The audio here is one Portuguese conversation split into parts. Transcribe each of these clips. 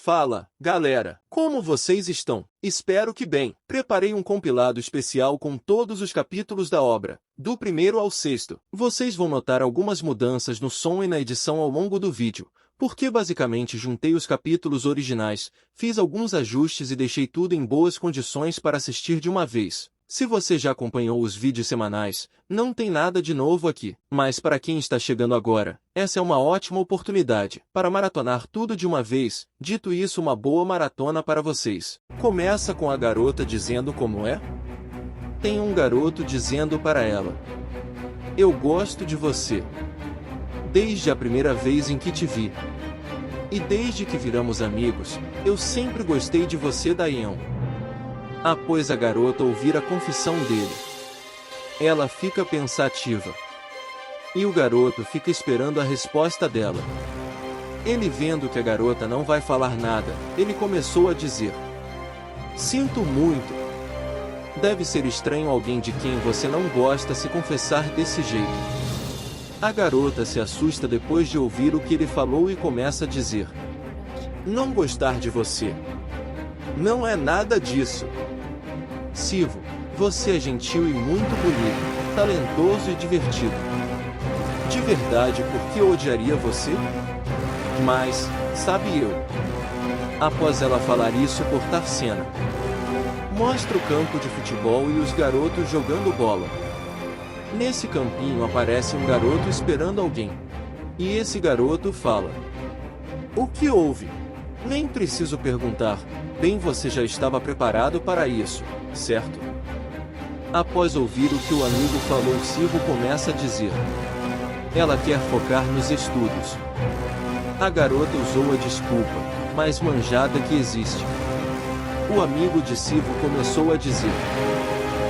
Fala, galera! Como vocês estão? Espero que bem. Preparei um compilado especial com todos os capítulos da obra, do primeiro ao sexto. Vocês vão notar algumas mudanças no som e na edição ao longo do vídeo, porque basicamente juntei os capítulos originais, fiz alguns ajustes e deixei tudo em boas condições para assistir de uma vez. Se você já acompanhou os vídeos semanais, não tem nada de novo aqui. Mas para quem está chegando agora, essa é uma ótima oportunidade para maratonar tudo de uma vez. Dito isso, uma boa maratona para vocês. Começa com a garota dizendo como é? Tem um garoto dizendo para ela: eu gosto de você. Desde a primeira vez em que te vi. E desde que viramos amigos, eu sempre gostei de você, Dayan. Após a garota ouvir a confissão dele, ela fica pensativa. E o garoto fica esperando a resposta dela. Ele, vendo que a garota não vai falar nada, ele começou a dizer: sinto muito. Deve ser estranho alguém de quem você não gosta se confessar desse jeito. A garota se assusta depois de ouvir o que ele falou e começa a dizer: não gostar de você. Não é nada disso. Sivo, você é gentil e muito bonito, talentoso e divertido. De verdade, por que eu odiaria você? Mas, sabe eu. Após ela falar isso, cortar cena. Mostra o campo de futebol e os garotos jogando bola. Nesse campinho aparece um garoto esperando alguém. E esse garoto fala: o que houve? Nem preciso perguntar. Bem, você já estava preparado para isso, certo? Após ouvir o que o amigo falou, Sivo começa a dizer: ela quer focar nos estudos. A garota usou a desculpa mais manjada que existe. O amigo de Sivo começou a dizer: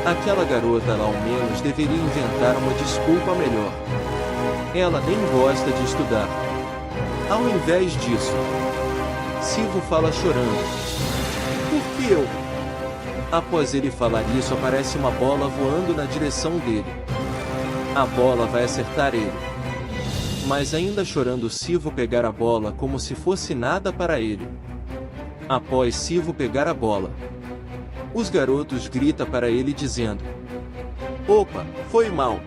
aquela garota lá ao menos deveria inventar uma desculpa melhor. Ela nem gosta de estudar. Ao invés disso, Sivo fala chorando: por que eu? Após ele falar isso, aparece uma bola voando na direção dele. A bola vai acertar ele. Mas ainda chorando, Sivo pegar a bola como se fosse nada para ele. Após Sivo pegar a bola, os garotos gritam para ele dizendo: opa, foi mal.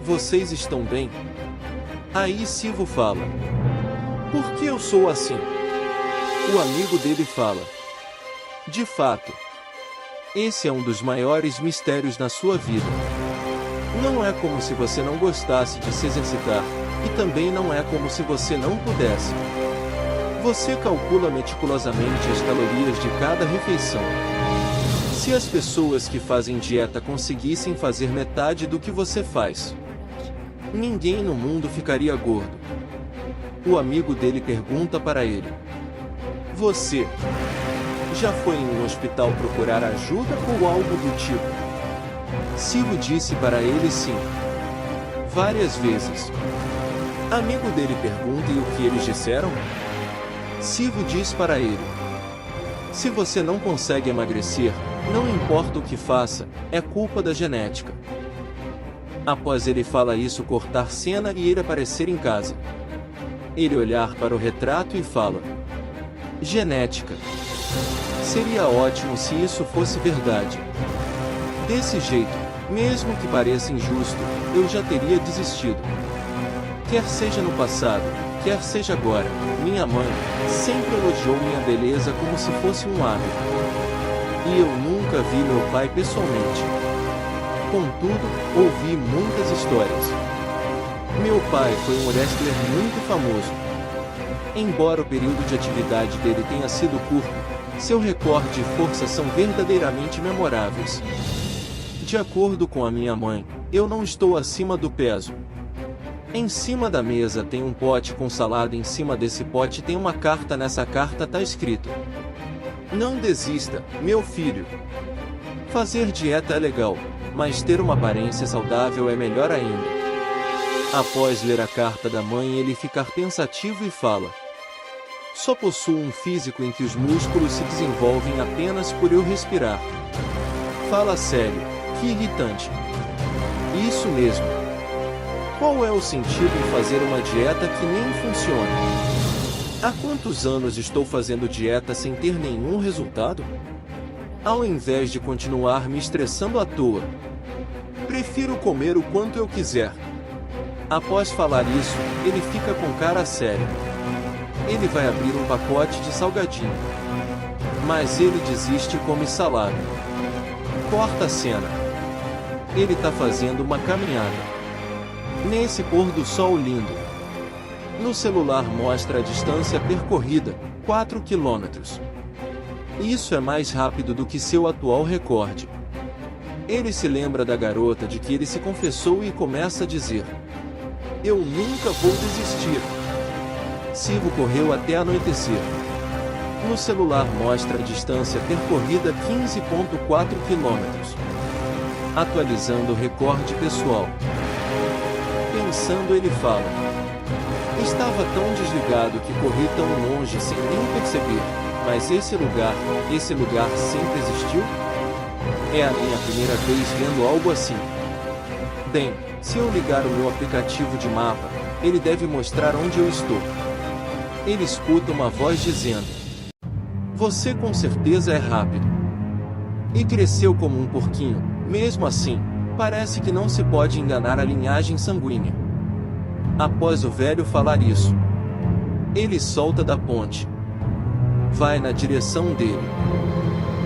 Vocês estão bem? Aí Sivo fala: por que eu sou assim? O amigo dele fala: de fato, esse é um dos maiores mistérios na sua vida. Não é como se você não gostasse de se exercitar, e também não é como se você não pudesse. Você calcula meticulosamente as calorias de cada refeição. Se as pessoas que fazem dieta conseguissem fazer metade do que você faz, ninguém no mundo ficaria gordo. O amigo dele pergunta para ele: você já foi em um hospital procurar ajuda ou algo do tipo? Sivo disse para ele sim. Várias vezes. Amigo dele pergunta: e o que eles disseram? Sivo diz para ele: se você não consegue emagrecer, não importa o que faça, é culpa da genética. Após ele fala isso, cortar cena e ele aparecer em casa. Ele olhar para o retrato e fala: genética. Seria ótimo se isso fosse verdade. Desse jeito, mesmo que pareça injusto, eu já teria desistido. Quer seja no passado, quer seja agora, minha mãe sempre elogiou minha beleza como se fosse um hábito. E eu nunca vi meu pai pessoalmente. Contudo, ouvi muitas histórias. Meu pai foi um wrestler muito famoso. Embora o período de atividade dele tenha sido curto, seu recorde e força são verdadeiramente memoráveis. De acordo com a minha mãe, eu não estou acima do peso. Em cima da mesa tem um pote com salada, em cima desse pote tem uma carta, nessa carta tá escrito: não desista, meu filho. Fazer dieta é legal, mas ter uma aparência saudável é melhor ainda. Após ler a carta da mãe, ele fica pensativo e fala: só possuo um físico em que os músculos se desenvolvem apenas por eu respirar. Fala sério, que irritante. Isso mesmo. Qual é o sentido em fazer uma dieta que nem funciona? Há quantos anos estou fazendo dieta sem ter nenhum resultado? Ao invés de continuar me estressando à toa, prefiro comer o quanto eu quiser. Após falar isso, ele fica com cara séria. Ele vai abrir um pacote de salgadinho. Mas ele desiste e come salada. Corta a cena. Ele tá fazendo uma caminhada. Nesse pôr do sol lindo. No celular mostra a distância percorrida, 4 quilômetros. Isso é mais rápido do que seu atual recorde. Ele se lembra da garota de que ele se confessou e começa a dizer: "Eu nunca vou desistir." Silvio correu até anoitecer. No celular mostra a distância percorrida 15,4 quilômetros. Atualizando o recorde pessoal. Pensando, ele fala: "Estava tão desligado que corri tão longe sem nem perceber, mas esse lugar sempre existiu? É a minha primeira vez vendo algo assim. Bem, se eu ligar o meu aplicativo de mapa, ele deve mostrar onde eu estou." Ele escuta uma voz dizendo: "Você com certeza é rápido." E cresceu como um porquinho. Mesmo assim, parece que não se pode enganar a linhagem sanguínea. Após o velho falar isso, ele solta da ponte. Vai na direção dele.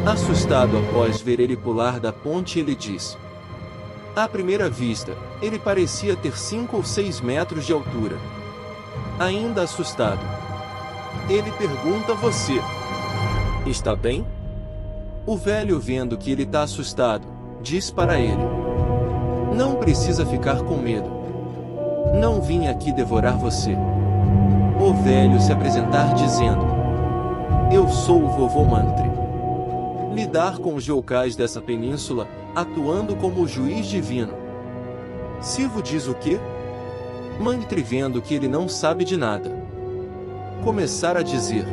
Assustado após ver ele pular da ponte, ele diz: "À primeira vista, ele parecia ter 5 ou 6 metros de altura." Ainda assustado, ele pergunta: "Você está bem?" O velho, vendo que ele está assustado, diz para ele: "Não precisa ficar com medo. Não vim aqui devorar você." O velho se apresentar dizendo: "Eu sou o vovô Mantri. Lidar com os youkais dessa península, atuando como juiz divino." Silvio diz o quê? Mantri, vendo que ele não sabe de nada, começar a dizer: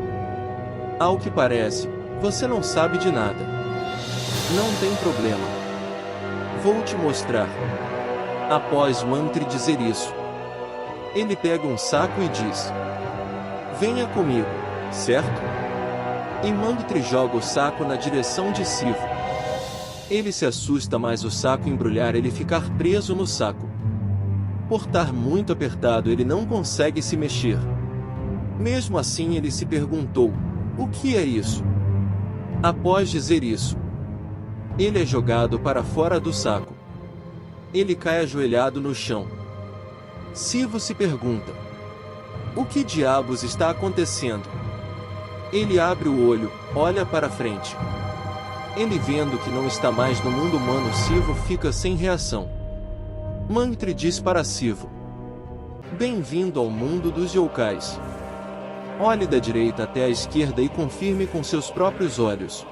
"Ao que parece, você não sabe de nada. Não tem problema. Vou te mostrar." Após Mantri dizer isso, ele pega um saco e diz: "Venha comigo, certo?" E Mantri joga o saco na direção de Silvio. Ele se assusta, mas o saco embrulhar ele ficar preso no saco. Por estar muito apertado, ele não consegue se mexer. Mesmo assim, ele se perguntou: "O que é isso?" Após dizer isso, ele é jogado para fora do saco. Ele cai ajoelhado no chão. Silvio se pergunta: "O que diabos está acontecendo?" Ele abre o olho, olha para frente. Ele, vendo que não está mais no mundo humano, Silvio fica sem reação. Mantri diz para Silvio: "Bem-vindo ao mundo dos youkais. Olhe da direita até a esquerda e confirme com seus próprios olhos.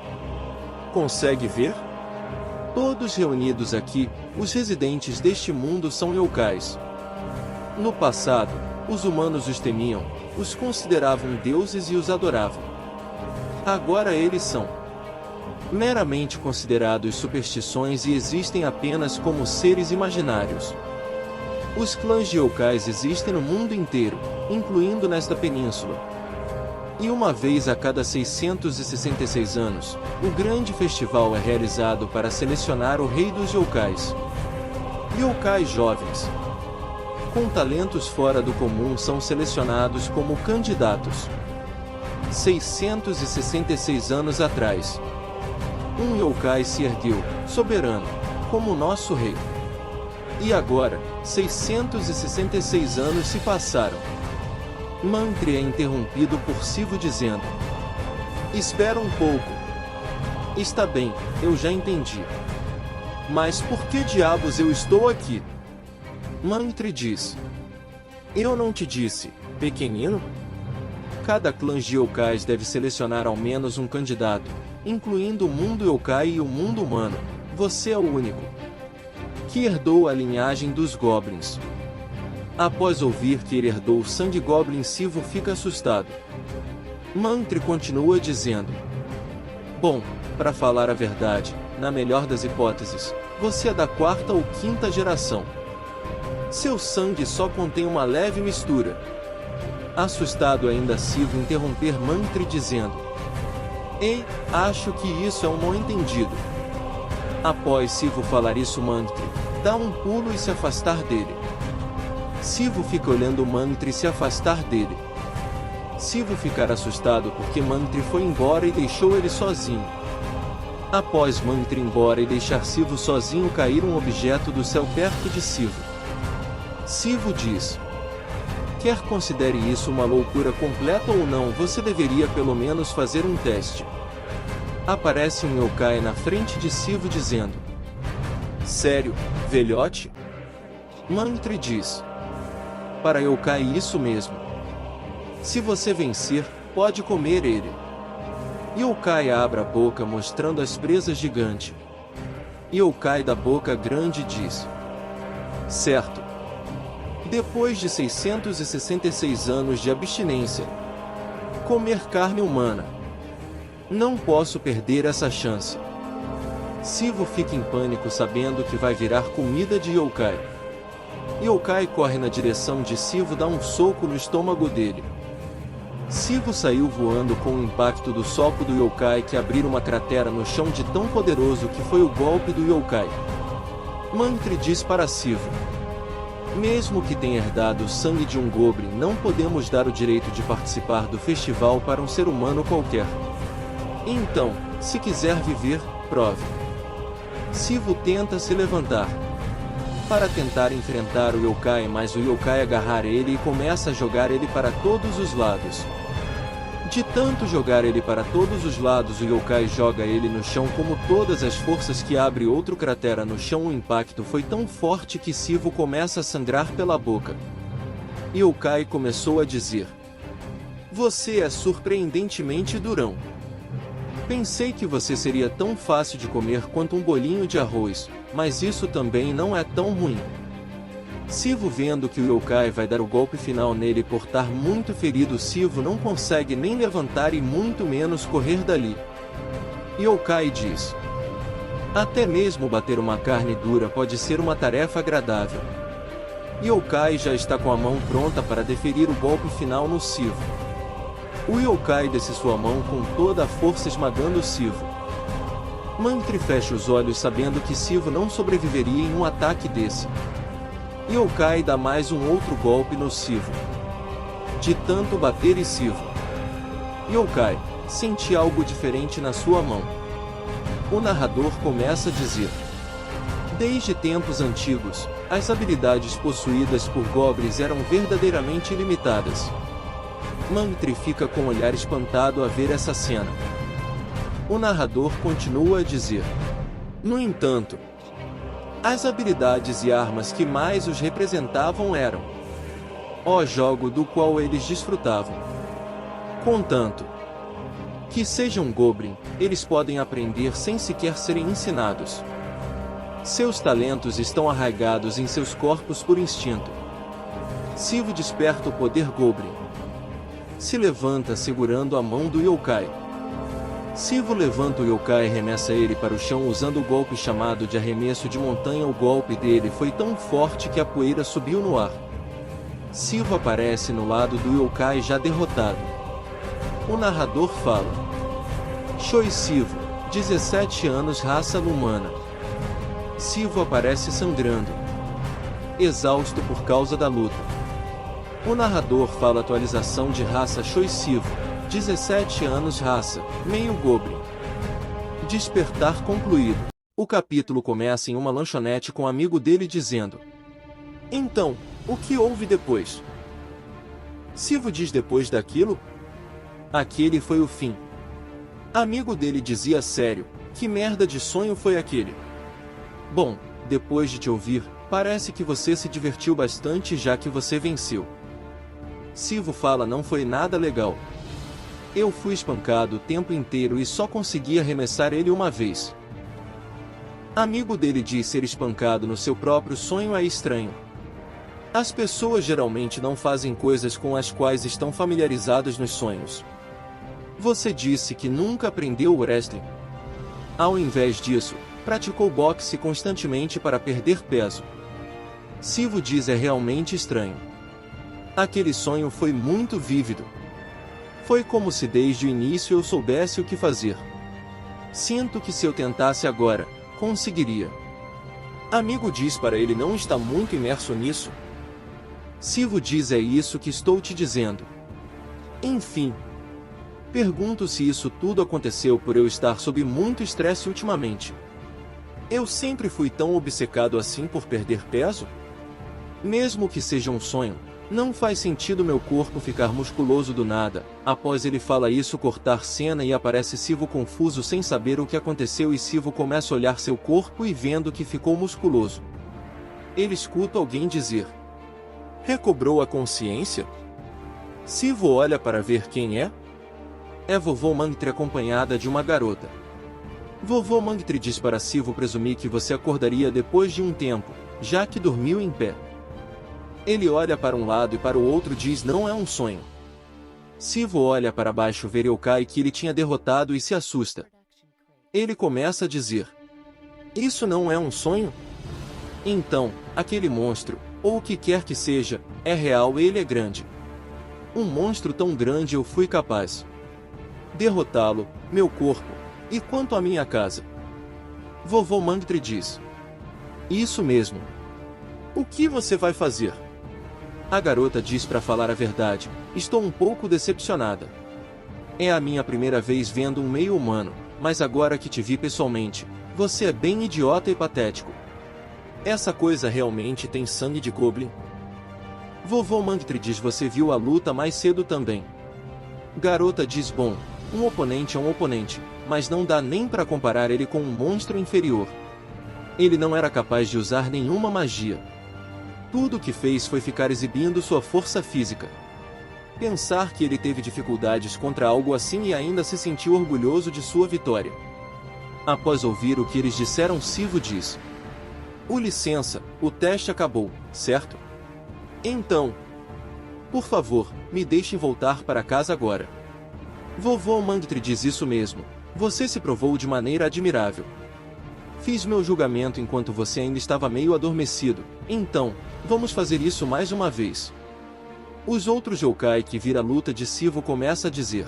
Consegue ver? Todos reunidos aqui, os residentes deste mundo são youkais. No passado, os humanos os temiam, os consideravam deuses e os adoravam. Agora eles são meramente considerados superstições e existem apenas como seres imaginários. Os clãs de youkais existem no mundo inteiro, incluindo nesta península. E uma vez a cada 666 anos, o grande festival é realizado para selecionar o rei dos youkais. Youkais jovens, com talentos fora do comum, são selecionados como candidatos. 666 anos atrás, um youkai se ergueu, soberano, como nosso rei. E agora, 666 anos se passaram. Mantri é interrompido por Silvio dizendo: "Espera um pouco. Está bem, eu já entendi. Mas por que diabos eu estou aqui?" Mantri diz: "Eu não te disse, pequenino? Cada clã de youkais deve selecionar ao menos um candidato, incluindo o mundo youkai e o mundo humano. Você é o único que herdou a linhagem dos goblins." Após ouvir que ele herdou o sangue goblin, Silvio fica assustado. Mantri continua dizendo: "Bom, para falar a verdade, na melhor das hipóteses, você é da 4ª ou 5ª geração. Seu sangue só contém uma leve mistura. Assustado ainda, Sivo interromper Mantri dizendo: Ei, acho que isso é um mal-entendido. Após Sivo falar isso, Mantri dá um pulo e se afastar dele. Sivo fica olhando Mantri se afastar dele. Sivo ficar assustado porque Mantri foi embora e deixou ele sozinho. Após Mantri ir embora e deixar Sivo sozinho, cair um objeto do céu perto de Sivo. Sivo diz: Quer considere isso uma loucura completa ou não, você deveria pelo menos fazer um teste. Aparece um yokai na frente de Sivo dizendo: Sério, velhote? Mantri diz: Para yokai, isso mesmo. Se você vencer, pode comer ele. Yokai abre a boca mostrando as presas gigantes. Yokai da boca grande diz: Certo. Depois de 666 anos de abstinência, comer carne humana. Não posso perder essa chance. Sivo fica em pânico sabendo que vai virar comida de yokai. Yokai corre na direção de Sivo e dá um soco no estômago dele. Sivo saiu voando com o impacto do soco do yokai que abriu uma cratera no chão de tão poderoso que foi o golpe do yokai. Mantri diz para Sivo: Mesmo que tenha herdado o sangue de um goblin, não podemos dar o direito de participar do festival para um ser humano qualquer. Então, se quiser viver, prove. Sivo tenta se levantar para tentar enfrentar o yokai, mas o yokai agarrar ele e começa a jogar ele para todos os lados. De tanto jogar ele para todos os lados, o yokai joga ele no chão como todas as forças que abre outro cratera no chão. O impacto foi tão forte que Sivo começa a sangrar pela boca. Yokai começou a dizer: Você é surpreendentemente durão. Pensei que você seria tão fácil de comer quanto um bolinho de arroz, mas isso também não é tão ruim. Sivo, vendo que o yokai vai dar o golpe final nele por estar muito ferido, Sivo não consegue nem levantar e muito menos correr dali. Yokai diz: Até mesmo bater uma carne dura pode ser uma tarefa agradável. Yokai já está com a mão pronta para deferir o golpe final no Sivo. O yokai desce sua mão com toda a força, esmagando Sivo. Mantri fecha os olhos sabendo que Sivo não sobreviveria em um ataque desse. Yokai dá mais um outro golpe no Sivo. De tanto bater em Sivo, Yokai sente algo diferente na sua mão. O narrador começa a dizer: Desde tempos antigos, as habilidades possuídas por goblins eram verdadeiramente ilimitadas. Mantri fica com o olhar espantado a ver essa cena. O narrador continua a dizer: No entanto, as habilidades e armas que mais os representavam eram o jogo do qual eles desfrutavam. Contanto que sejam goblin, eles podem aprender sem sequer serem ensinados. Seus talentos estão arraigados em seus corpos por instinto. Sivo desperta o poder goblin. Se levanta segurando a mão do yokai. Sivo levanta o yokai e arremessa ele para o chão usando o golpe chamado de arremesso de montanha. O golpe dele foi tão forte que a poeira subiu no ar. Sivo aparece no lado do yokai já derrotado. O narrador fala: Shoi Sivo, 17 anos, raça humana. Sivo aparece sangrando, exausto por causa da luta. O narrador fala: atualização de raça Shoi Sivo, 17 anos, raça meio goblin. Despertar concluído. O capítulo começa em uma lanchonete com um amigo dele dizendo: Então, o que houve depois? Sivo diz: depois daquilo? Aquele foi o fim. Amigo dele dizia: sério, que merda de sonho foi aquele? Bom, depois de te ouvir, parece que você se divertiu bastante já que você venceu. Sivo fala: não foi nada legal. Eu fui espancado o tempo inteiro e só consegui arremessar ele uma vez. Amigo dele diz: ser espancado no seu próprio sonho é estranho. As pessoas geralmente não fazem coisas com as quais estão familiarizadas nos sonhos. Você disse que nunca aprendeu wrestling. Ao invés disso, praticou boxe constantemente para perder peso. Sivo diz: é realmente estranho. Aquele sonho foi muito vívido. Foi como se desde o início eu soubesse o que fazer. Sinto que se eu tentasse agora, conseguiria. Amigo diz para ele não está muito imerso nisso. Sivo diz é isso que estou te dizendo. Enfim. Pergunto se isso tudo aconteceu por eu estar sob muito estresse ultimamente. Eu sempre fui tão obcecado assim por perder peso? Mesmo que seja um sonho, não faz sentido meu corpo ficar musculoso do nada. Após ele fala isso, cortar cena e aparece Sivo confuso sem saber o que aconteceu e Sivo começa a olhar seu corpo e vendo que ficou musculoso. Ele escuta alguém dizer: recobrou a consciência? Sivo olha para ver quem é. É vovô Mangtri acompanhada de uma garota. Vovô Mangtri diz para Sivo presumir que você acordaria depois de um tempo, já que dormiu em pé. Ele olha para um lado e para o outro e diz não é um sonho. Sivo olha para baixo ver Yokai que ele tinha derrotado e se assusta. Ele começa a dizer: isso não é um sonho? Então, aquele monstro, ou o que quer que seja, é real e ele é grande. Um monstro tão grande eu fui capaz derrotá-lo, meu corpo, e quanto à minha casa? Vovô Mangtri diz: isso mesmo. O que você vai fazer? A garota diz para falar a verdade, estou um pouco decepcionada. É a minha primeira vez vendo um meio humano, mas agora que te vi pessoalmente, você é bem idiota e patético. Essa coisa realmente tem sangue de goblin? Vovô Mangtri diz você viu a luta mais cedo também. Garota diz bom, um oponente é um oponente, mas não dá nem para comparar ele com um monstro inferior. Ele não era capaz de usar nenhuma magia. Tudo o que fez foi ficar exibindo sua força física. Pensar que ele teve dificuldades contra algo assim e ainda se sentiu orgulhoso de sua vitória. Após ouvir o que eles disseram, Sivo diz: licença, o teste acabou, certo? Então, por favor, me deixe voltar para casa agora. Vovô Mangtri diz isso mesmo, você se provou de maneira admirável. Fiz meu julgamento enquanto você ainda estava meio adormecido, então, vamos fazer isso mais uma vez. Os outros yokai que viram a luta de Sivo começam a dizer: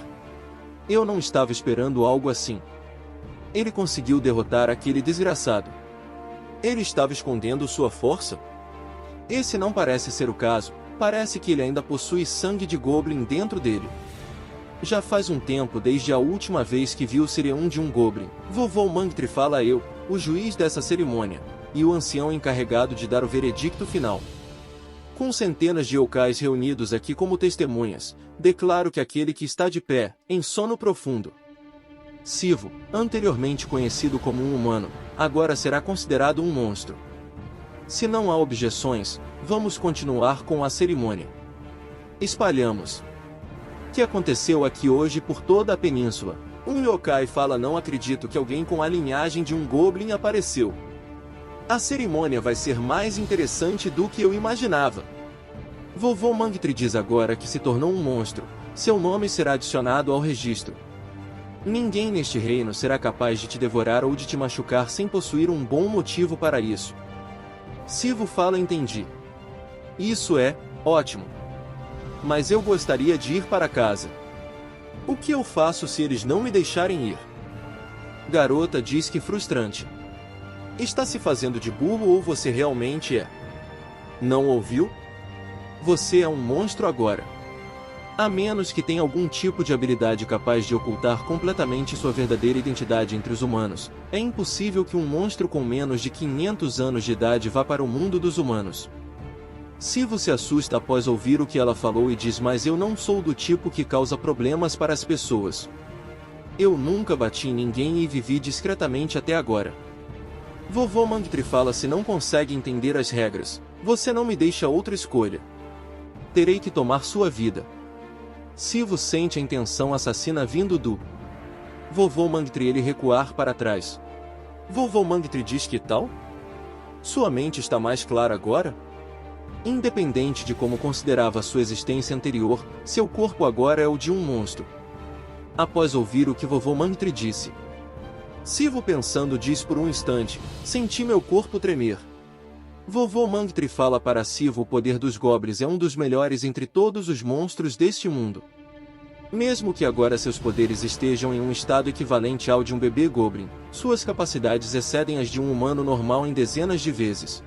eu não estava esperando algo assim. Ele conseguiu derrotar aquele desgraçado. Ele estava escondendo sua força? Esse não parece ser o caso, parece que ele ainda possui sangue de goblin dentro dele. Já faz um tempo desde a última vez que viu o Sirion de um goblin. Vovô Mangtri fala eu, o juiz dessa cerimônia, e o ancião encarregado de dar o veredicto final. Com centenas de yokais reunidos aqui como testemunhas, declaro que aquele que está de pé, em sono profundo, Sivo, anteriormente conhecido como um humano, agora será considerado um monstro. Se não há objeções, vamos continuar com a cerimônia. Espalhamos. O que aconteceu aqui hoje por toda a península? Um yokai fala não acredito que alguém com a linhagem de um goblin apareceu. A cerimônia vai ser mais interessante do que eu imaginava. Vovô Mangtri diz agora que se tornou um monstro, seu nome será adicionado ao registro. Ninguém neste reino será capaz de te devorar ou de te machucar sem possuir um bom motivo para isso. Sivo fala entendi. Isso é ótimo. Mas eu gostaria de ir para casa. O que eu faço se eles não me deixarem ir? Garota diz que frustrante. Está se fazendo de burro ou você realmente é? Não ouviu? Você é um monstro agora. A menos que tenha algum tipo de habilidade capaz de ocultar completamente sua verdadeira identidade entre os humanos, é impossível que um monstro com menos de 500 anos de idade vá para o mundo dos humanos. Sivo se assusta após ouvir o que ela falou e diz mas eu não sou do tipo que causa problemas para as pessoas. Eu nunca bati em ninguém e vivi discretamente até agora. Vovô Mangtri fala se não consegue entender as regras, você não me deixa outra escolha. Terei que tomar sua vida. Sivo sente a intenção assassina vindo do Vovô Mangtri ele recuar para trás. Vovô Mangtri diz que tal? Sua mente está mais clara agora? Independente de como considerava sua existência anterior, seu corpo agora é o de um monstro. Após ouvir o que Vovô Mangtri disse, Sivo pensando diz por um instante, senti meu corpo tremer. Vovô Mangtri fala para Sivo: o poder dos goblins é um dos melhores entre todos os monstros deste mundo. Mesmo que agora seus poderes estejam em um estado equivalente ao de um bebê goblin, suas capacidades excedem as de um humano normal em dezenas de vezes.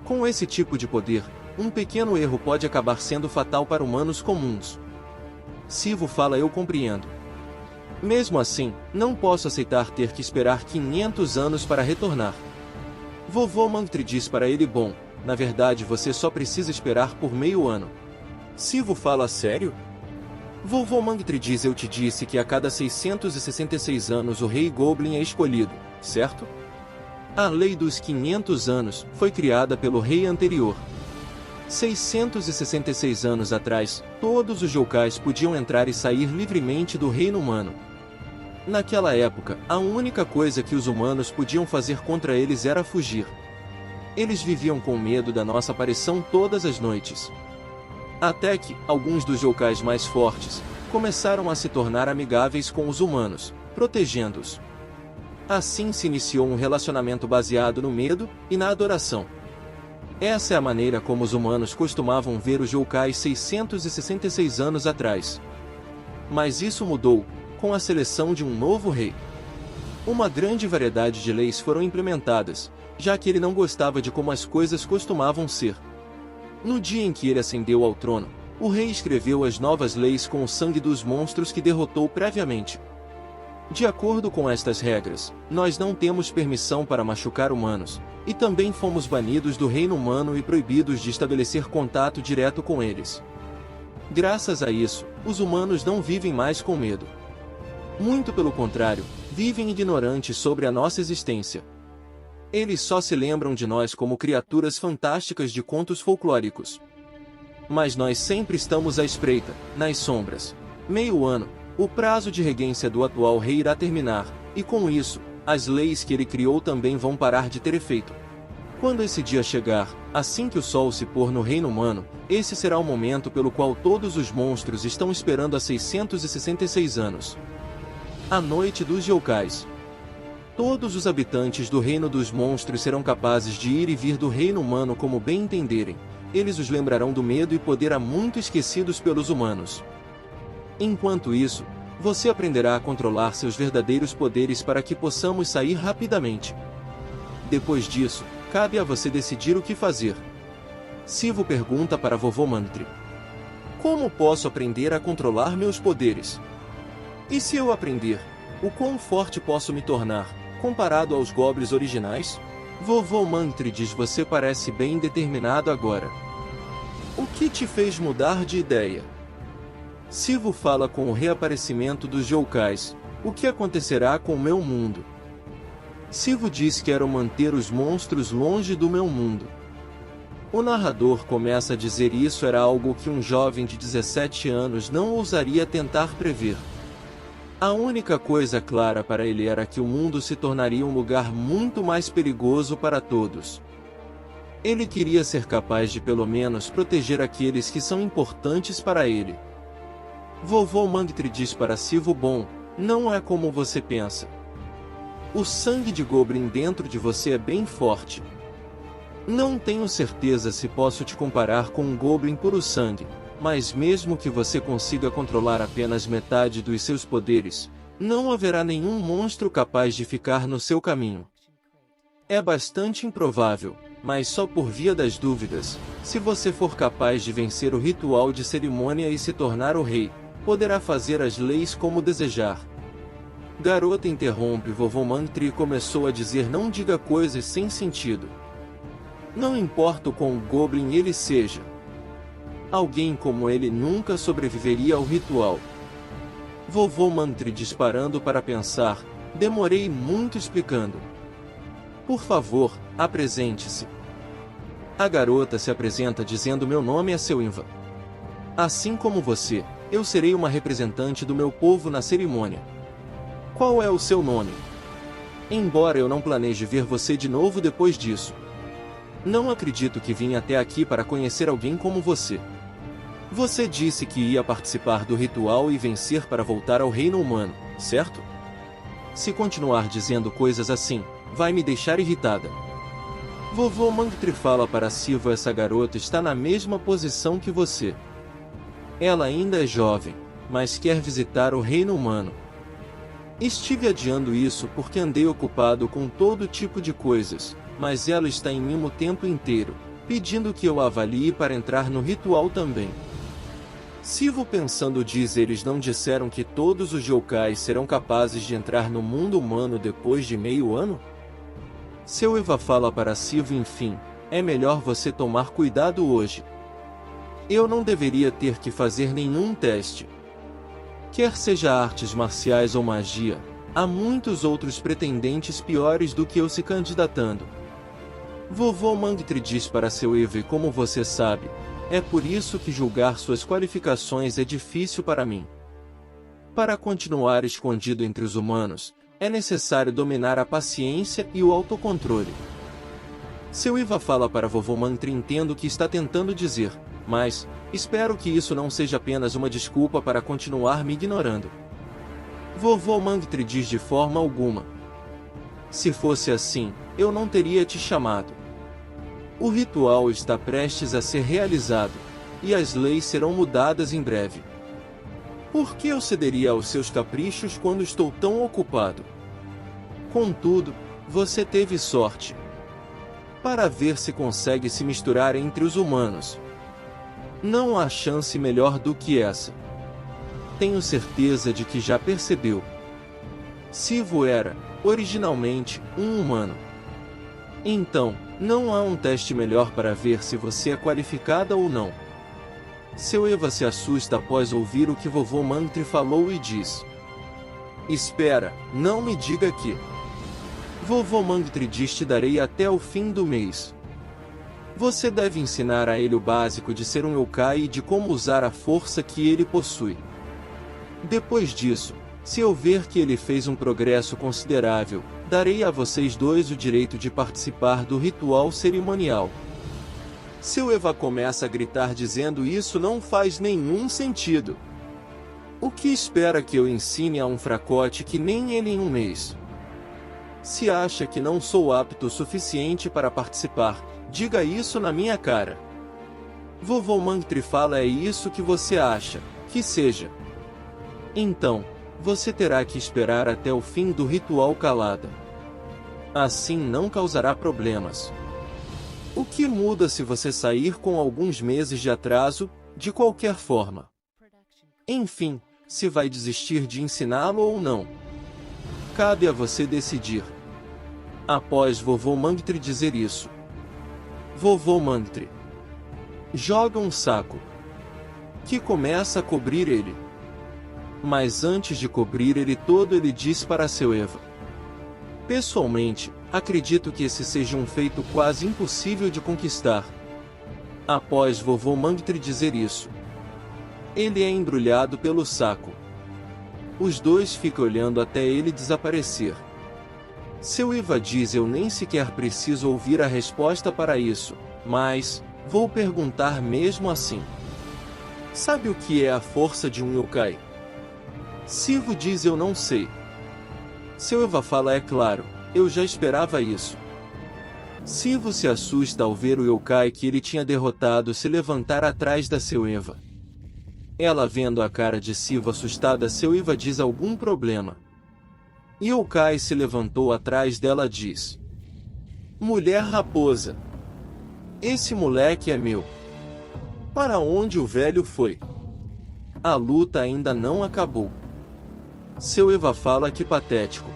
Com esse tipo de poder, um pequeno erro pode acabar sendo fatal para humanos comuns. Sivo fala: eu compreendo. Mesmo assim, não posso aceitar ter que esperar 500 anos para retornar. Vovô Mangtri diz para ele: bom, na verdade você só precisa esperar por meio ano. Sivo fala: sério? Vovô Mangtri diz: eu te disse que a cada 666 anos o Rei Goblin é escolhido, certo? A Lei dos 500 anos foi criada pelo rei anterior. 666 anos atrás, todos os youkais podiam entrar e sair livremente do reino humano. Naquela época, a única coisa que os humanos podiam fazer contra eles era fugir. Eles viviam com medo da nossa aparição todas as noites. Até que, alguns dos youkais mais fortes, começaram a se tornar amigáveis com os humanos, protegendo-os. Assim se iniciou um relacionamento baseado no medo e na adoração. Essa é a maneira como os humanos costumavam ver os youkais 666 anos atrás. Mas isso mudou, com a seleção de um novo rei. Uma grande variedade de leis foram implementadas, já que ele não gostava de como as coisas costumavam ser. No dia em que ele ascendeu ao trono, o rei escreveu as novas leis com o sangue dos monstros que derrotou previamente. De acordo com estas regras, nós não temos permissão para machucar humanos, e também fomos banidos do reino humano e proibidos de estabelecer contato direto com eles. Graças a isso, os humanos não vivem mais com medo. Muito pelo contrário, vivem ignorantes sobre a nossa existência. Eles só se lembram de nós como criaturas fantásticas de contos folclóricos. Mas nós sempre estamos à espreita, nas sombras. Meio ano, o prazo de regência do atual rei irá terminar, e com isso, as leis que ele criou também vão parar de ter efeito. Quando esse dia chegar, assim que o sol se pôr no reino humano, esse será o momento pelo qual todos os monstros estão esperando há 666 anos. A Noite dos Youkais. Todos os habitantes do reino dos monstros serão capazes de ir e vir do reino humano como bem entenderem. Eles os lembrarão do medo e poder há muito esquecidos pelos humanos. Enquanto isso, você aprenderá a controlar seus verdadeiros poderes para que possamos sair rapidamente. Depois disso, cabe a você decidir o que fazer. Sivo pergunta para Vovô Mangtri: como posso aprender a controlar meus poderes? E se eu aprender, o quão forte posso me tornar, comparado aos goblins originais? Vovô Mangtri diz: você parece bem determinado agora. O que te fez mudar de ideia? Sivo fala: com o reaparecimento dos youkais, o que acontecerá com o meu mundo? Sivo diz: quero manter os monstros longe do meu mundo. O narrador começa a dizer: isso era algo que um jovem de 17 anos não ousaria tentar prever. A única coisa clara para ele era que o mundo se tornaria um lugar muito mais perigoso para todos. Ele queria ser capaz de pelo menos proteger aqueles que são importantes para ele. Vovô Mangtri diz para Sivo: bom, não é como você pensa. O sangue de Goblin dentro de você é bem forte. Não tenho certeza se posso te comparar com um Goblin puro sangue, mas mesmo que você consiga controlar apenas metade dos seus poderes, não haverá nenhum monstro capaz de ficar no seu caminho. É bastante improvável, mas só por via das dúvidas, se você for capaz de vencer o ritual de cerimônia e se tornar o rei, poderá fazer as leis como desejar. Garota interrompe Vovô Mangtri e começou a dizer: não diga coisas sem sentido. Não importa o quão Goblin ele seja. Alguém como ele nunca sobreviveria ao ritual. Vovô Mangtri disparando para pensar: demorei muito explicando. Por favor, apresente-se. A garota se apresenta dizendo: meu nome é Seuinva. Assim como você, eu serei uma representante do meu povo na cerimônia. Qual é o seu nome? Embora eu não planeje ver você de novo depois disso. Não acredito que vim até aqui para conhecer alguém como você. Você disse que ia participar do ritual e vencer para voltar ao reino humano, certo? Se continuar dizendo coisas assim, vai me deixar irritada. Vovô Mangtri fala para Siva: essa garota está na mesma posição que você. Ela ainda é jovem, mas quer visitar o reino humano. Estive adiando isso porque andei ocupado com todo tipo de coisas, mas ela está em mim o tempo inteiro, pedindo que eu a avalie para entrar no ritual também. Sivo pensando diz: eles não disseram que todos os yokai serão capazes de entrar no mundo humano depois de meio ano? Seu Eva fala para Sivo: enfim, é melhor você tomar cuidado hoje. Eu não deveria ter que fazer nenhum teste. Quer seja artes marciais ou magia, há muitos outros pretendentes piores do que eu se candidatando. Vovô Mangtri diz para seu Eva: e como você sabe, é por isso que julgar suas qualificações é difícil para mim. Para continuar escondido entre os humanos, é necessário dominar a paciência e o autocontrole. Seu Eva fala para vovô Mangtri: entendo o que está tentando dizer, mas espero que isso não seja apenas uma desculpa para continuar me ignorando. Vovô Mangtri diz: de forma alguma. Se fosse assim, eu não teria te chamado. O ritual está prestes a ser realizado, e as leis serão mudadas em breve. Por que eu cederia aos seus caprichos quando estou tão ocupado? Contudo, você teve sorte. Para ver se consegue se misturar entre os humanos. Não há chance melhor do que essa. Tenho certeza de que já percebeu. Sivo era, originalmente, um humano. Então, não há um teste melhor para ver se você é qualificada ou não. Seu Eva se assusta após ouvir o que vovô Mangtri falou e diz: espera, não me diga que... Vovô Mangtri diz: te darei até o fim do mês. Você deve ensinar a ele o básico de ser um yokai e de como usar a força que ele possui. Depois disso, se eu ver que ele fez um progresso considerável, darei a vocês dois o direito de participar do ritual cerimonial. Seu Eva começa a gritar dizendo: isso não faz nenhum sentido. O que espera que eu ensine a um fracote que nem ele em um mês? Se acha que não sou apto o suficiente para participar, diga isso na minha cara. Vovô Mangtri fala: é isso que você acha, que seja. Então, você terá que esperar até o fim do ritual calada. Assim não causará problemas. O que muda se você sair com alguns meses de atraso, de qualquer forma? Enfim, se vai desistir de ensiná-lo ou não. Cabe a você decidir. Após vovô Mangtri dizer isso, vovô Mangtri joga um saco que começa a cobrir ele. Mas antes de cobrir ele todo, ele diz para seu Eva: pessoalmente, acredito que esse seja um feito quase impossível de conquistar. Após vovô Mangtri dizer isso, ele é embrulhado pelo saco. Os dois ficam olhando até ele desaparecer. Seu Eva diz: eu nem sequer preciso ouvir a resposta para isso, mas vou perguntar mesmo assim. Sabe o que é a força de um yokai? Sivo diz: eu não sei. Seu Eva fala: é claro, eu já esperava isso. Sivo se assusta ao ver o yokai que ele tinha derrotado se levantar atrás da seu Eva. Ela, vendo a cara de Sivo assustada, seu Eva diz: algum problema? Yokai se levantou atrás dela, diz: mulher raposa, esse moleque é meu. Para onde o velho foi? A luta ainda não acabou. Seu Eva fala: que patético.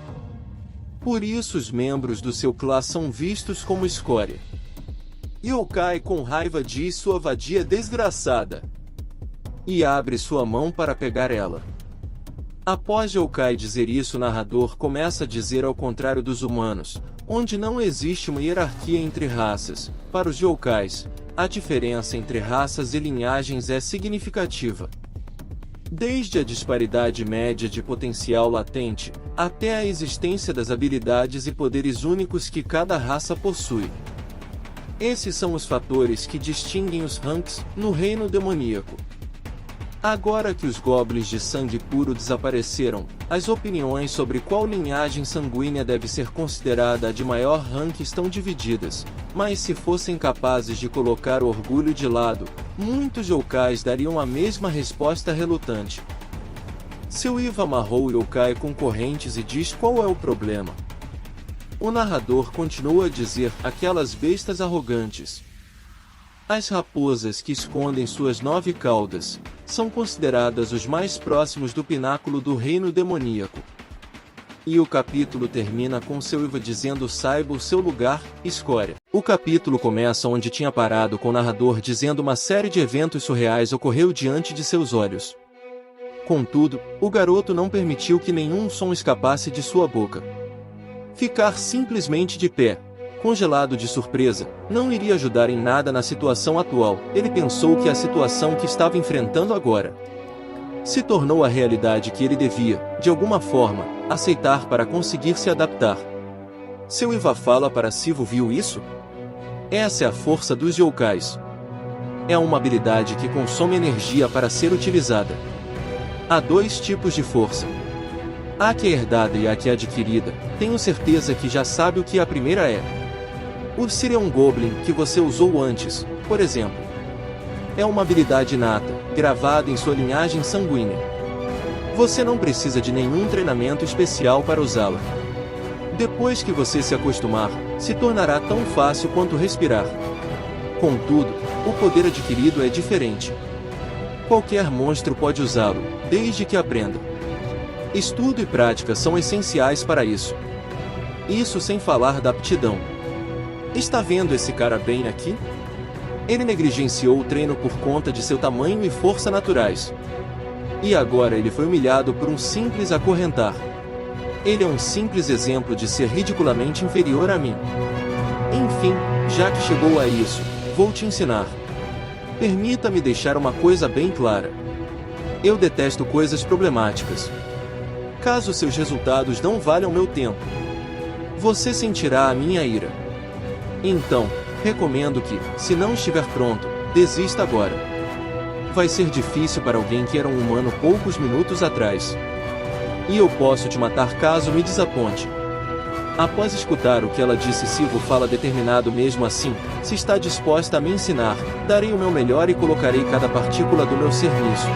Por isso os membros do seu clã são vistos como escória. Yokai com raiva diz: sua vadia desgraçada. E abre sua mão para pegar ela. Após Yokai dizer isso, o narrador começa a dizer: ao contrário dos humanos, onde não existe uma hierarquia entre raças, para os yokais, a diferença entre raças e linhagens é significativa. Desde a disparidade média de potencial latente, até a existência das habilidades e poderes únicos que cada raça possui. Esses são os fatores que distinguem os ranks no reino demoníaco. Agora que os goblins de sangue puro desapareceram, as opiniões sobre qual linhagem sanguínea deve ser considerada a de maior rank estão divididas, mas se fossem capazes de colocar o orgulho de lado, muitos yokais dariam a mesma resposta relutante. Seu Iva amarrou o yokai com correntes e diz qual é o problema. O narrador continua a dizer: aquelas bestas arrogantes. As raposas que escondem suas 9 caudas são consideradas os mais próximos do pináculo do reino demoníaco. E o capítulo termina com seu Iva dizendo: saiba o seu lugar, escória. O capítulo começa onde tinha parado, com o narrador dizendo uma série de eventos surreais ocorreu diante de seus olhos. Contudo, o garoto não permitiu que nenhum som escapasse de sua boca. Ficar simplesmente de pé, congelado de surpresa, não iria ajudar em nada na situação atual. Ele pensou que a situação que estava enfrentando agora se tornou a realidade que ele devia, de alguma forma, aceitar para conseguir se adaptar. Seu Iva fala para Sivu: viu isso? Essa é a força dos yokais. É uma habilidade que consome energia para ser utilizada. Há 2 tipos de força. A que é herdada e a que é adquirida. Tenho certeza que já sabe o que a primeira é. O Sir é um Goblin que você usou antes, por exemplo. É uma habilidade inata, gravada em sua linhagem sanguínea. Você não precisa de nenhum treinamento especial para usá-la. Depois que você se acostumar, se tornará tão fácil quanto respirar. Contudo, o poder adquirido é diferente. Qualquer monstro pode usá-lo, desde que aprenda. Estudo e prática são essenciais para isso. Isso sem falar da aptidão. Está vendo esse cara bem aqui? Ele negligenciou o treino por conta de seu tamanho e força naturais. E agora ele foi humilhado por um simples acorrentar. Ele é um simples exemplo de ser ridiculamente inferior a mim. Enfim, já que chegou a isso, vou te ensinar. Permita-me deixar uma coisa bem clara. Eu detesto coisas problemáticas. Caso seus resultados não valham meu tempo, você sentirá a minha ira. Então, recomendo que, se não estiver pronto, desista agora. Vai ser difícil para alguém que era um humano poucos minutos atrás. E eu posso te matar caso me desaponte. Após escutar o que ela disse, Sivu fala determinado: mesmo assim, se está disposta a me ensinar, darei o meu melhor e colocarei cada partícula do meu ser nisso.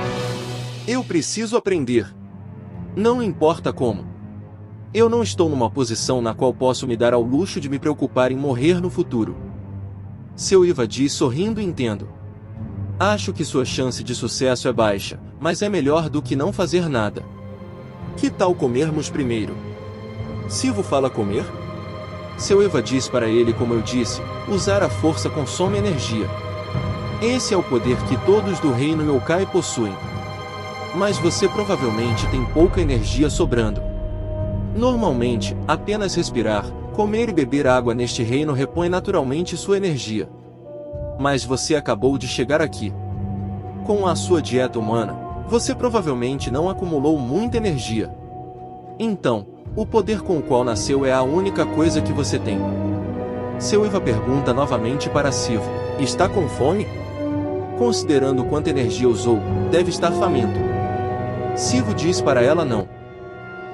Eu preciso aprender. Não importa como. Eu não estou numa posição na qual posso me dar ao luxo de me preocupar em morrer no futuro. Seu Iva diz sorrindo: entendo. Acho que sua chance de sucesso é baixa, mas é melhor do que não fazer nada. Que tal comermos primeiro? Sivu fala: comer? Seu Iva diz para ele: como eu disse, usar a força consome energia. Esse é o poder que todos do reino yokai possuem. Mas você provavelmente tem pouca energia sobrando. Normalmente, apenas respirar, comer e beber água neste reino repõe naturalmente sua energia. Mas você acabou de chegar aqui. Com a sua dieta humana, você provavelmente não acumulou muita energia. Então, o poder com o qual nasceu é a única coisa que você tem. Seu Iva pergunta novamente para Sivu: está com fome? Considerando quanta energia usou, deve estar faminto. Sivu diz para ela: não.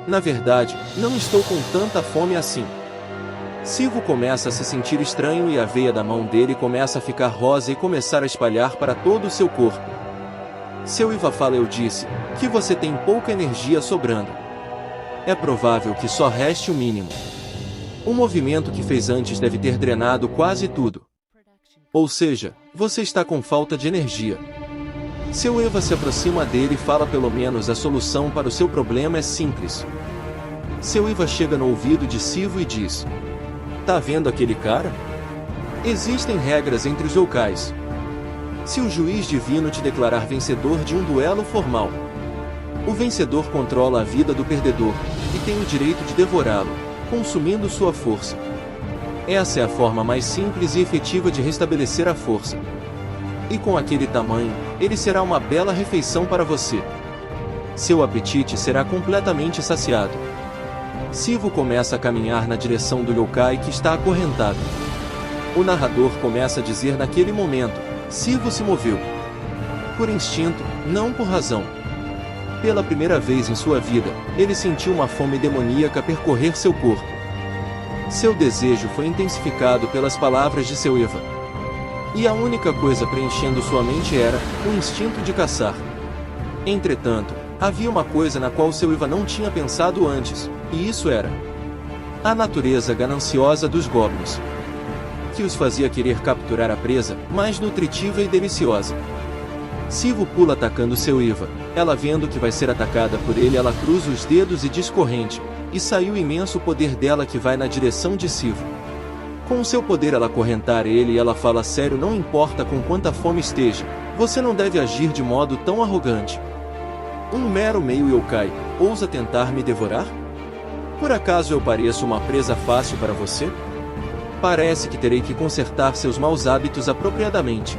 Na verdade, não estou com tanta fome assim. Sivu começa a se sentir estranho e a veia da mão dele começa a ficar rosa e começar a espalhar para todo o seu corpo. Seu Iva fala: eu disse que você tem pouca energia sobrando. É provável que só reste o mínimo. O movimento que fez antes deve ter drenado quase tudo. Ou seja, você está com falta de energia. Seu Iva se aproxima dele e fala: pelo menos a solução para o seu problema é simples. Seu Iva chega no ouvido de Sivu e diz: tá vendo aquele cara? Existem regras entre os yokais. Se o juiz divino te declarar vencedor de um duelo formal, o vencedor controla a vida do perdedor, e tem o direito de devorá-lo, consumindo sua força. Essa é a forma mais simples e efetiva de restabelecer a força. E com aquele tamanho, ele será uma bela refeição para você. Seu apetite será completamente saciado. Sivu começa a caminhar na direção do yokai que está acorrentado. O narrador começa a dizer: naquele momento, Sivu se moveu. Por instinto, não por razão. Pela primeira vez em sua vida, ele sentiu uma fome demoníaca percorrer seu corpo. Seu desejo foi intensificado pelas palavras de seu Eva. E a única coisa preenchendo sua mente era o instinto de caçar. Entretanto, havia uma coisa na qual seu Eva não tinha pensado antes, e isso era a natureza gananciosa dos goblins, que os fazia querer capturar a presa, mais nutritiva e deliciosa. Silvo pula atacando seu Eva. Ela, vendo que vai ser atacada por ele, ela cruza os dedos e diz corrente, e sai o imenso poder dela que vai na direção de Silvo. Com seu poder ela acorrentar ele e ela fala sério: não importa com quanta fome esteja, você não deve agir de modo tão arrogante. Um mero meio yokai, ousa tentar me devorar? Por acaso eu pareço uma presa fácil para você? Parece que terei que consertar seus maus hábitos apropriadamente.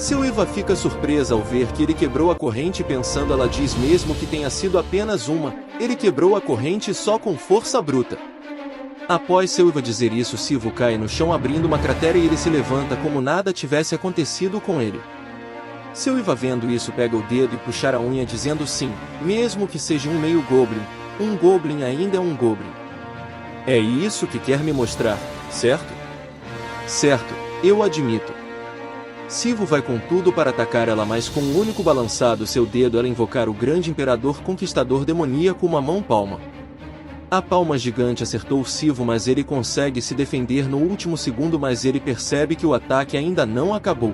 Seu Eva fica surpresa ao ver que ele quebrou a corrente, pensando, ela diz mesmo que tenha sido apenas uma, ele quebrou a corrente só com força bruta. Após seu Eva dizer isso, Silvo cai no chão abrindo uma cratera e ele se levanta como nada tivesse acontecido com ele. Seu Eva, vendo isso, pega o dedo e puxar a unha dizendo sim, mesmo que seja um meio goblin, um goblin ainda é um goblin. É isso que quer me mostrar, certo? Certo, eu admito. Silvo vai com tudo para atacar ela, mas com um único balançado seu dedo ela invocar o grande imperador conquistador demoníaco, uma mão palma. A palma gigante acertou Silvo, mas ele consegue se defender no último segundo, mas ele percebe que o ataque ainda não acabou.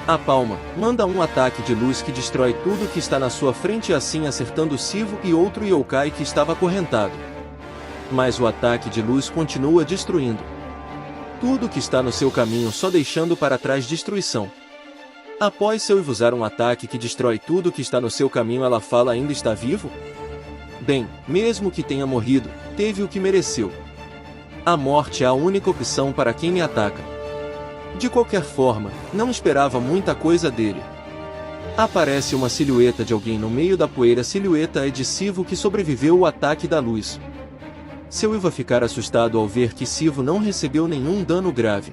A palma manda um ataque de luz que destrói tudo que está na sua frente, assim acertando Silvo e outro yokai que estava acorrentado. Mas o ataque de luz continua destruindo tudo que está no seu caminho, só deixando para trás destruição. Após seu Eva usar um ataque que destrói tudo que está no seu caminho, ela fala: ainda está vivo? Bem, mesmo que tenha morrido, teve o que mereceu. A morte é a única opção para quem me ataca. De qualquer forma, não esperava muita coisa dele. Aparece uma silhueta de alguém no meio da poeira. A silhueta é de Silvo, que sobreviveu ao ataque da luz. Seu Eva ficar assustado ao ver que Silvo não recebeu nenhum dano grave.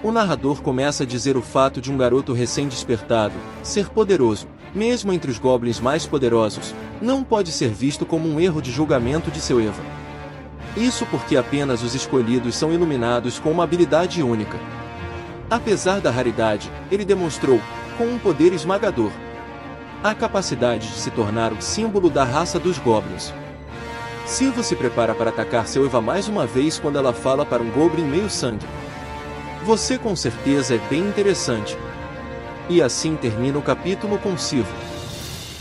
O narrador começa a dizer o fato de um garoto recém-despertado ser poderoso, mesmo entre os goblins mais poderosos, não pode ser visto como um erro de julgamento de seu Eva. Isso porque apenas os escolhidos são iluminados com uma habilidade única. Apesar da raridade, ele demonstrou, com um poder esmagador, a capacidade de se tornar o símbolo da raça dos goblins. Silvo se prepara para atacar seu Eva mais uma vez quando ela fala para um goblin meio sangue: você com certeza é bem interessante. E assim termina o capítulo com Silvo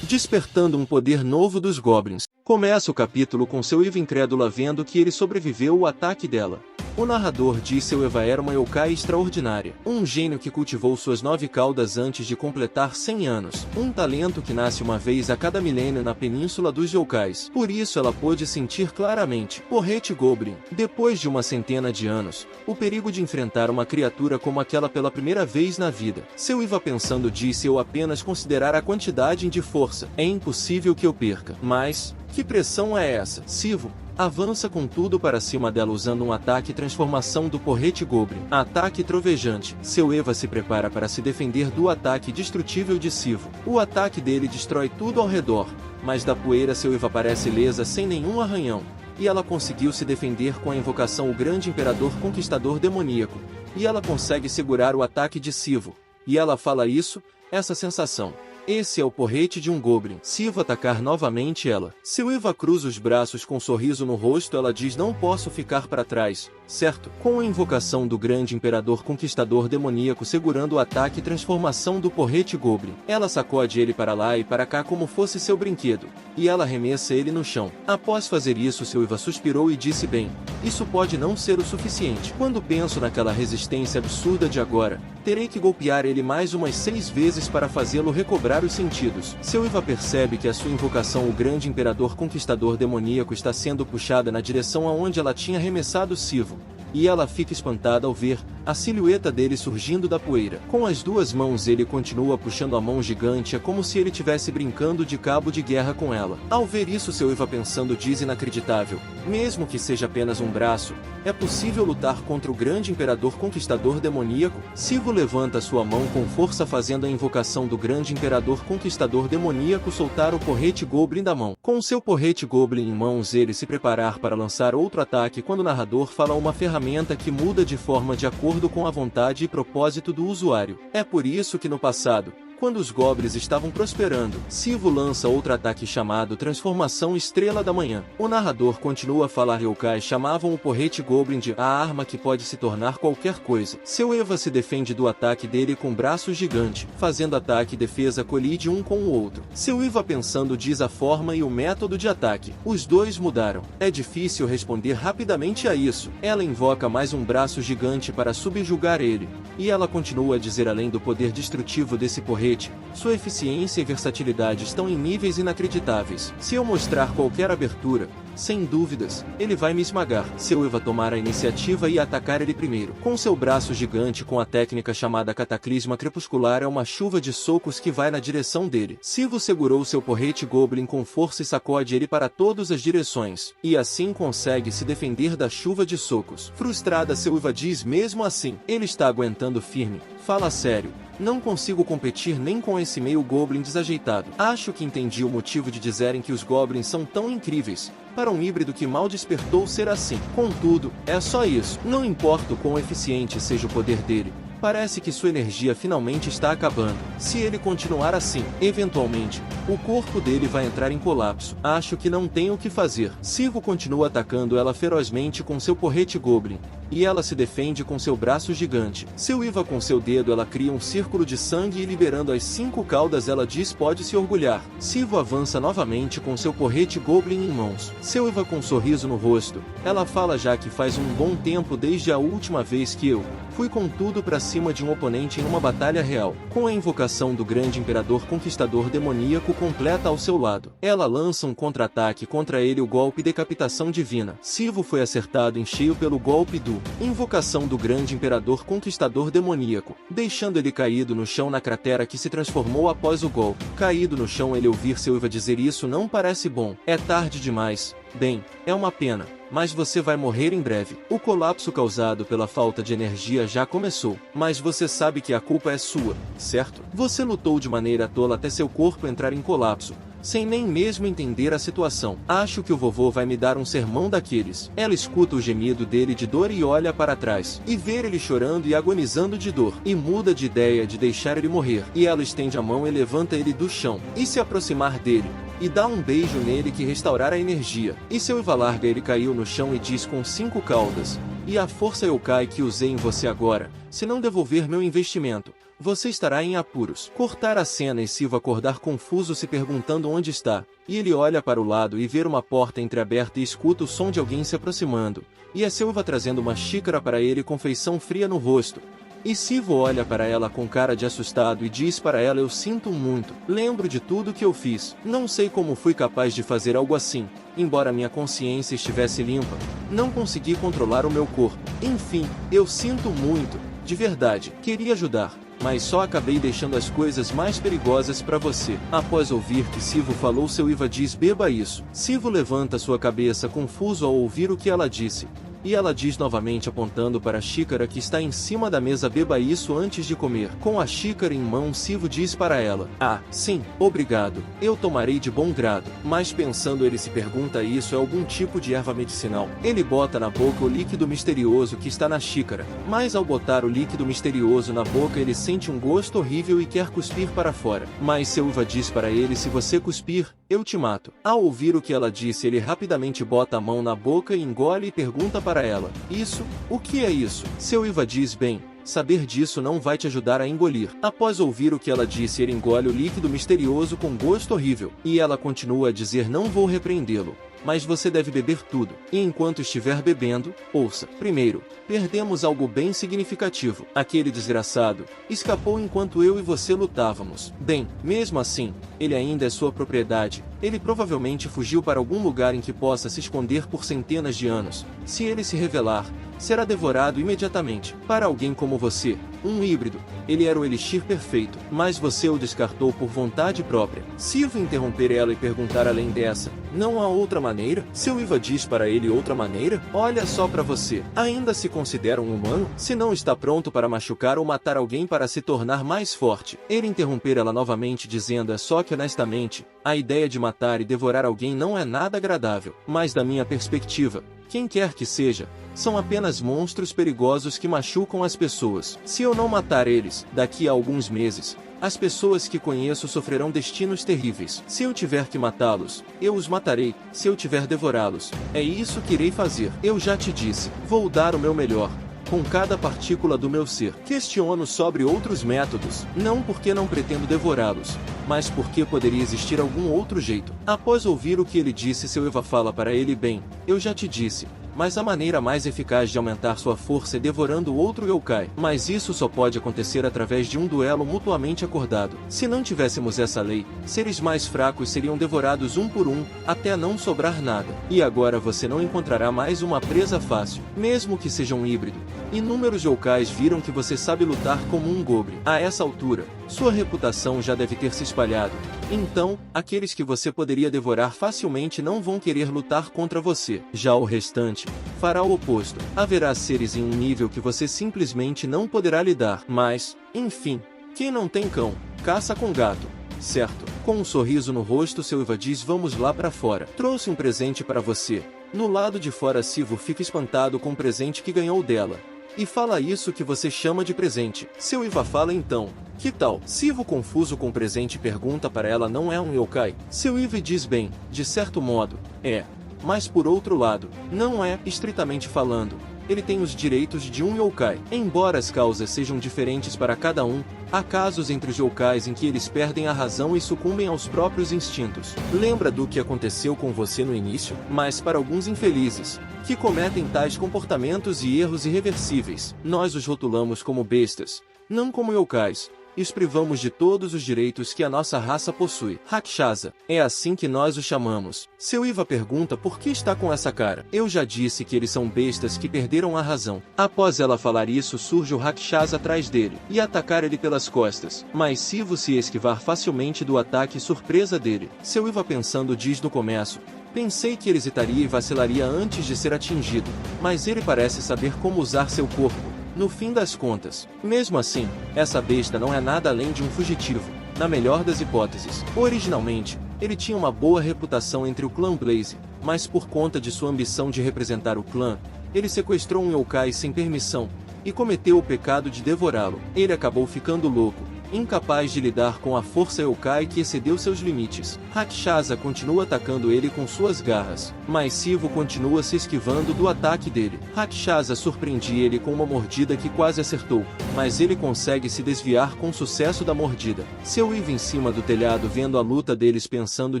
despertando um poder novo dos goblins. Começa o capítulo com seu Eva incrédula vendo que ele sobreviveu ao ataque dela. O narrador diz: seu Eva era uma yokai extraordinária, um gênio que cultivou suas 9 caudas antes de completar 100 anos, um talento que nasce uma vez a cada milênio na península dos yokais. Por isso ela pôde sentir claramente, porrete goblin, depois de uma centena de anos, o perigo de enfrentar uma criatura como aquela pela primeira vez na vida. Seu Eva pensando disse: eu apenas considerar a quantidade de força, é impossível que eu perca. Mas, que pressão é essa? Silvo avança com tudo para cima dela usando um ataque transformação do porrete goblin. Ataque trovejante. Seu Eva se prepara para se defender do ataque destrutível de Silvo. O ataque dele destrói tudo ao redor, mas da poeira seu Eva parece ilesa sem nenhum arranhão. E ela conseguiu se defender com a invocação o grande imperador conquistador demoníaco. E ela consegue segurar o ataque de Silvo. E ela fala isso, essa sensação. Esse é o porrete de um goblin. Silvo atacar novamente ela. Seu Eva cruza os braços com um sorriso no rosto. Ela diz: não posso ficar para trás, certo? Com a invocação do grande imperador conquistador demoníaco segurando o ataque e transformação do porrete goblin. Ela sacode ele para lá e para cá como fosse seu brinquedo. E ela arremessa ele no chão. Após fazer isso, seu Eva suspirou e disse: bem, isso pode não ser o suficiente. Quando penso naquela resistência absurda de agora, terei que golpear ele mais umas 6 vezes para fazê-lo recobrar os sentidos. Seu Eva percebe que a sua invocação, o grande imperador conquistador demoníaco, está sendo puxada na direção aonde ela tinha arremessado Silvo. E ela fica espantada ao ver a silhueta dele surgindo da poeira. Com as duas mãos ele continua puxando a mão gigante, é como se ele tivesse brincando de cabo de guerra com ela. Ao ver isso, seu Eva pensando diz: inacreditável, mesmo que seja apenas um braço, é possível lutar contra o grande imperador conquistador demoníaco? Sivo levanta sua mão com força fazendo a invocação do grande imperador conquistador demoníaco soltar o porrete Goblin da mão. Com seu porrete Goblin em mãos ele se preparar para lançar outro ataque quando o narrador fala uma ferramenta que muda de forma de acordo com a vontade e propósito do usuário. É por isso que no passado, quando os goblins estavam prosperando, Sivo lança outro ataque chamado Transformação Estrela da Manhã. O narrador continua a falar: yokai chamavam o porrete Goblin de a arma que pode se tornar qualquer coisa. Seu Eva se defende do ataque dele com braço gigante, fazendo ataque e defesa colide um com o outro. Seu Eva pensando diz a forma e o método de ataque. Os dois mudaram. É difícil responder rapidamente a isso. Ela invoca mais um braço gigante para subjugar ele. E ela continua a dizer: além do poder destrutivo desse porrete, sua eficiência e versatilidade estão em níveis inacreditáveis. Se eu mostrar qualquer abertura, sem dúvidas, ele vai me esmagar. Seu Eva tomar a iniciativa e atacar ele primeiro. Com seu braço gigante com a técnica chamada Cataclisma Crepuscular é uma chuva de socos que vai na direção dele. Sivo segurou seu porrete Goblin com força e sacode ele para todas as direções. E assim consegue se defender da chuva de socos. Frustrada, seu Eva diz: mesmo assim, ele está aguentando firme. Fala sério. Não consigo competir nem com esse meio Goblin desajeitado. Acho que entendi o motivo de dizerem que os Goblins são tão incríveis. Para um híbrido que mal despertou ser assim. Contudo, é só isso. Não importa o quão eficiente seja o poder dele. Parece que sua energia finalmente está acabando. Se ele continuar assim, eventualmente, o corpo dele vai entrar em colapso. Acho que não tem o que fazer. Sivo continua atacando ela ferozmente com seu porrete Goblin. E ela se defende com seu braço gigante. Seu Eva com seu dedo ela cria um círculo de sangue e liberando as 5 caudas ela diz: pode se orgulhar. Sivo avança novamente com seu porrete Goblin em mãos. Seu Eva com um sorriso no rosto. Ela fala: já que faz um bom tempo desde a última vez que eu fui com tudo pra cima de um oponente em uma batalha real. Com a invocação do grande imperador conquistador demoníaco completa ao seu lado, ela lança um contra-ataque contra ele, o golpe Decapitação Divina. Sivo foi acertado em cheio pelo golpe do invocação do grande imperador conquistador demoníaco, deixando ele caído no chão na cratera que se transformou após o golpe. Caído no chão, ele ouvir seu Eva dizer: isso não parece bom. É tarde demais. Bem, é uma pena, mas você vai morrer em breve. O colapso causado pela falta de energia já começou, mas você sabe que a culpa é sua, certo? Você lutou de maneira tola até seu corpo entrar em colapso, sem nem mesmo entender a situação. Acho que o vovô vai me dar um sermão daqueles. Ela escuta o gemido dele de dor e olha para trás, e vê ele chorando e agonizando de dor, e muda de ideia de deixar ele morrer. E ela estende a mão e levanta ele do chão, e se aproximar dele, e dá um beijo nele que restaurará a energia. E seu Eva larga ele caiu no chão e diz com 5 caudas: e a força yokai que usei em você agora, se não devolver meu investimento, você estará em apuros. Cortar a cena e Sivo acordar confuso se perguntando onde está. E ele olha para o lado e vê uma porta entreaberta e escuta o som de alguém se aproximando. E é seu Eva trazendo uma xícara para ele com feição fria no rosto. E Sivo olha para ela com cara de assustado e diz para ela: eu sinto muito. Lembro de tudo que eu fiz. Não sei como fui capaz de fazer algo assim. Embora minha consciência estivesse limpa, não consegui controlar o meu corpo. Enfim, eu sinto muito. De verdade, queria ajudar, mas só acabei deixando as coisas mais perigosas para você. Após ouvir que Sivo falou, seu Eva diz: beba isso. Sivo levanta sua cabeça confuso ao ouvir o que ela disse. E ela diz novamente apontando para a xícara que está em cima da mesa: beba isso antes de comer. Com a xícara em mão, Sivo diz para ela: ah, sim, obrigado. Eu tomarei de bom grado. Mas pensando, ele se pergunta: isso é algum tipo de erva medicinal? Ele bota na boca o líquido misterioso que está na xícara. Mas ao botar o líquido misterioso na boca, ele sente um gosto horrível e quer cuspir para fora. Mas seu Eva diz para ele: se você cuspir, eu te mato. Ao ouvir o que ela disse, ele rapidamente bota a mão na boca e engole e pergunta para ela: isso? O que é isso? Seu Eva diz: bem, saber disso não vai te ajudar a engolir. Após ouvir o que ela disse, ele engole o líquido misterioso com gosto horrível. E ela continua a dizer: não vou repreendê-lo, mas você deve beber tudo. E enquanto estiver bebendo, ouça. Primeiro, perdemos algo bem significativo. Aquele desgraçado escapou enquanto eu e você lutávamos. Bem, mesmo assim, ele ainda é sua propriedade. Ele provavelmente fugiu para algum lugar em que possa se esconder por centenas de anos. Se ele se revelar, será devorado imediatamente. Para alguém como você, um híbrido, ele era o elixir perfeito, mas você o descartou por vontade própria. Silva interromper ela e perguntar além dessa, não há outra maneira? Silva diz para ele outra maneira? Olha só para você, ainda se considera um humano? Se não está pronto para machucar ou matar alguém para se tornar mais forte. Ele interromper ela novamente dizendo só que honestamente, a ideia de matar e devorar alguém não é nada agradável, mas da minha perspectiva, quem quer que seja, são apenas monstros perigosos que machucam as pessoas. Se eu não matar eles, daqui a alguns meses, as pessoas que conheço sofrerão destinos terríveis. Se eu tiver que matá-los, eu os matarei. Se eu tiver devorá-los, é isso que irei fazer. Eu já te disse, vou dar o meu melhor, com cada partícula do meu ser. Questiono sobre outros métodos, não porque não pretendo devorá-los, mas porque poderia existir algum outro jeito. Após ouvir o que ele disse, Silva fala para ele: bem, eu já te disse, mas a maneira mais eficaz de aumentar sua força é devorando outro yokai. Mas isso só pode acontecer através de um duelo mutuamente acordado. Se não tivéssemos essa lei, seres mais fracos seriam devorados um por um, até não sobrar nada. E agora você não encontrará mais uma presa fácil, mesmo que seja um híbrido. Inúmeros yokais viram que você sabe lutar como um goblin. A essa altura, sua reputação já deve ter se espalhado. Então, aqueles que você poderia devorar facilmente não vão querer lutar contra você. Já o restante fará o oposto. Haverá seres em um nível que você simplesmente não poderá lidar. Mas, enfim, quem não tem cão, caça com gato, certo? Com um sorriso no rosto, Silva diz: vamos lá para fora. Trouxe um presente para você. No lado de fora, Silva fica espantado com o presente que ganhou dela. E fala: isso que você chama de presente. Silva fala então: que tal? Silva, confuso com o presente, pergunta para ela: não é um yokai? Silva diz: bem, de certo modo, é. Mas por outro lado, não é, estritamente falando. Ele tem os direitos de um yokai. Embora as causas sejam diferentes para cada um, há casos entre os yokais em que eles perdem a razão e sucumbem aos próprios instintos. Lembra do que aconteceu com você no início? Mas para alguns infelizes, que cometem tais comportamentos e erros irreversíveis, nós os rotulamos como bestas, não como yokais, e os privamos de todos os direitos que a nossa raça possui. Rakshasa, é assim que nós os chamamos. Silva pergunta por que está com essa cara. Eu já disse que eles são bestas que perderam a razão. Após ela falar isso, surge o Rakshasa atrás dele, e atacar ele pelas costas. Mas Silva se esquivar facilmente do ataque surpresa dele. Silva pensando diz no começo: pensei que ele hesitaria e vacilaria antes de ser atingido, mas ele parece saber como usar seu corpo. No fim das contas, mesmo assim, essa besta não é nada além de um fugitivo, na melhor das hipóteses. Originalmente, ele tinha uma boa reputação entre o clã Blaze, mas por conta de sua ambição de representar o clã, ele sequestrou um yokai sem permissão, e cometeu o pecado de devorá-lo. Ele acabou ficando louco, incapaz de lidar com a força yokai que excedeu seus limites. Rakshasa continua atacando ele com suas garras, mas Silva continua se esquivando do ataque dele. Rakshasa surpreende ele com uma mordida que quase acertou, mas ele consegue se desviar com sucesso da mordida. Silva em cima do telhado vendo a luta deles pensando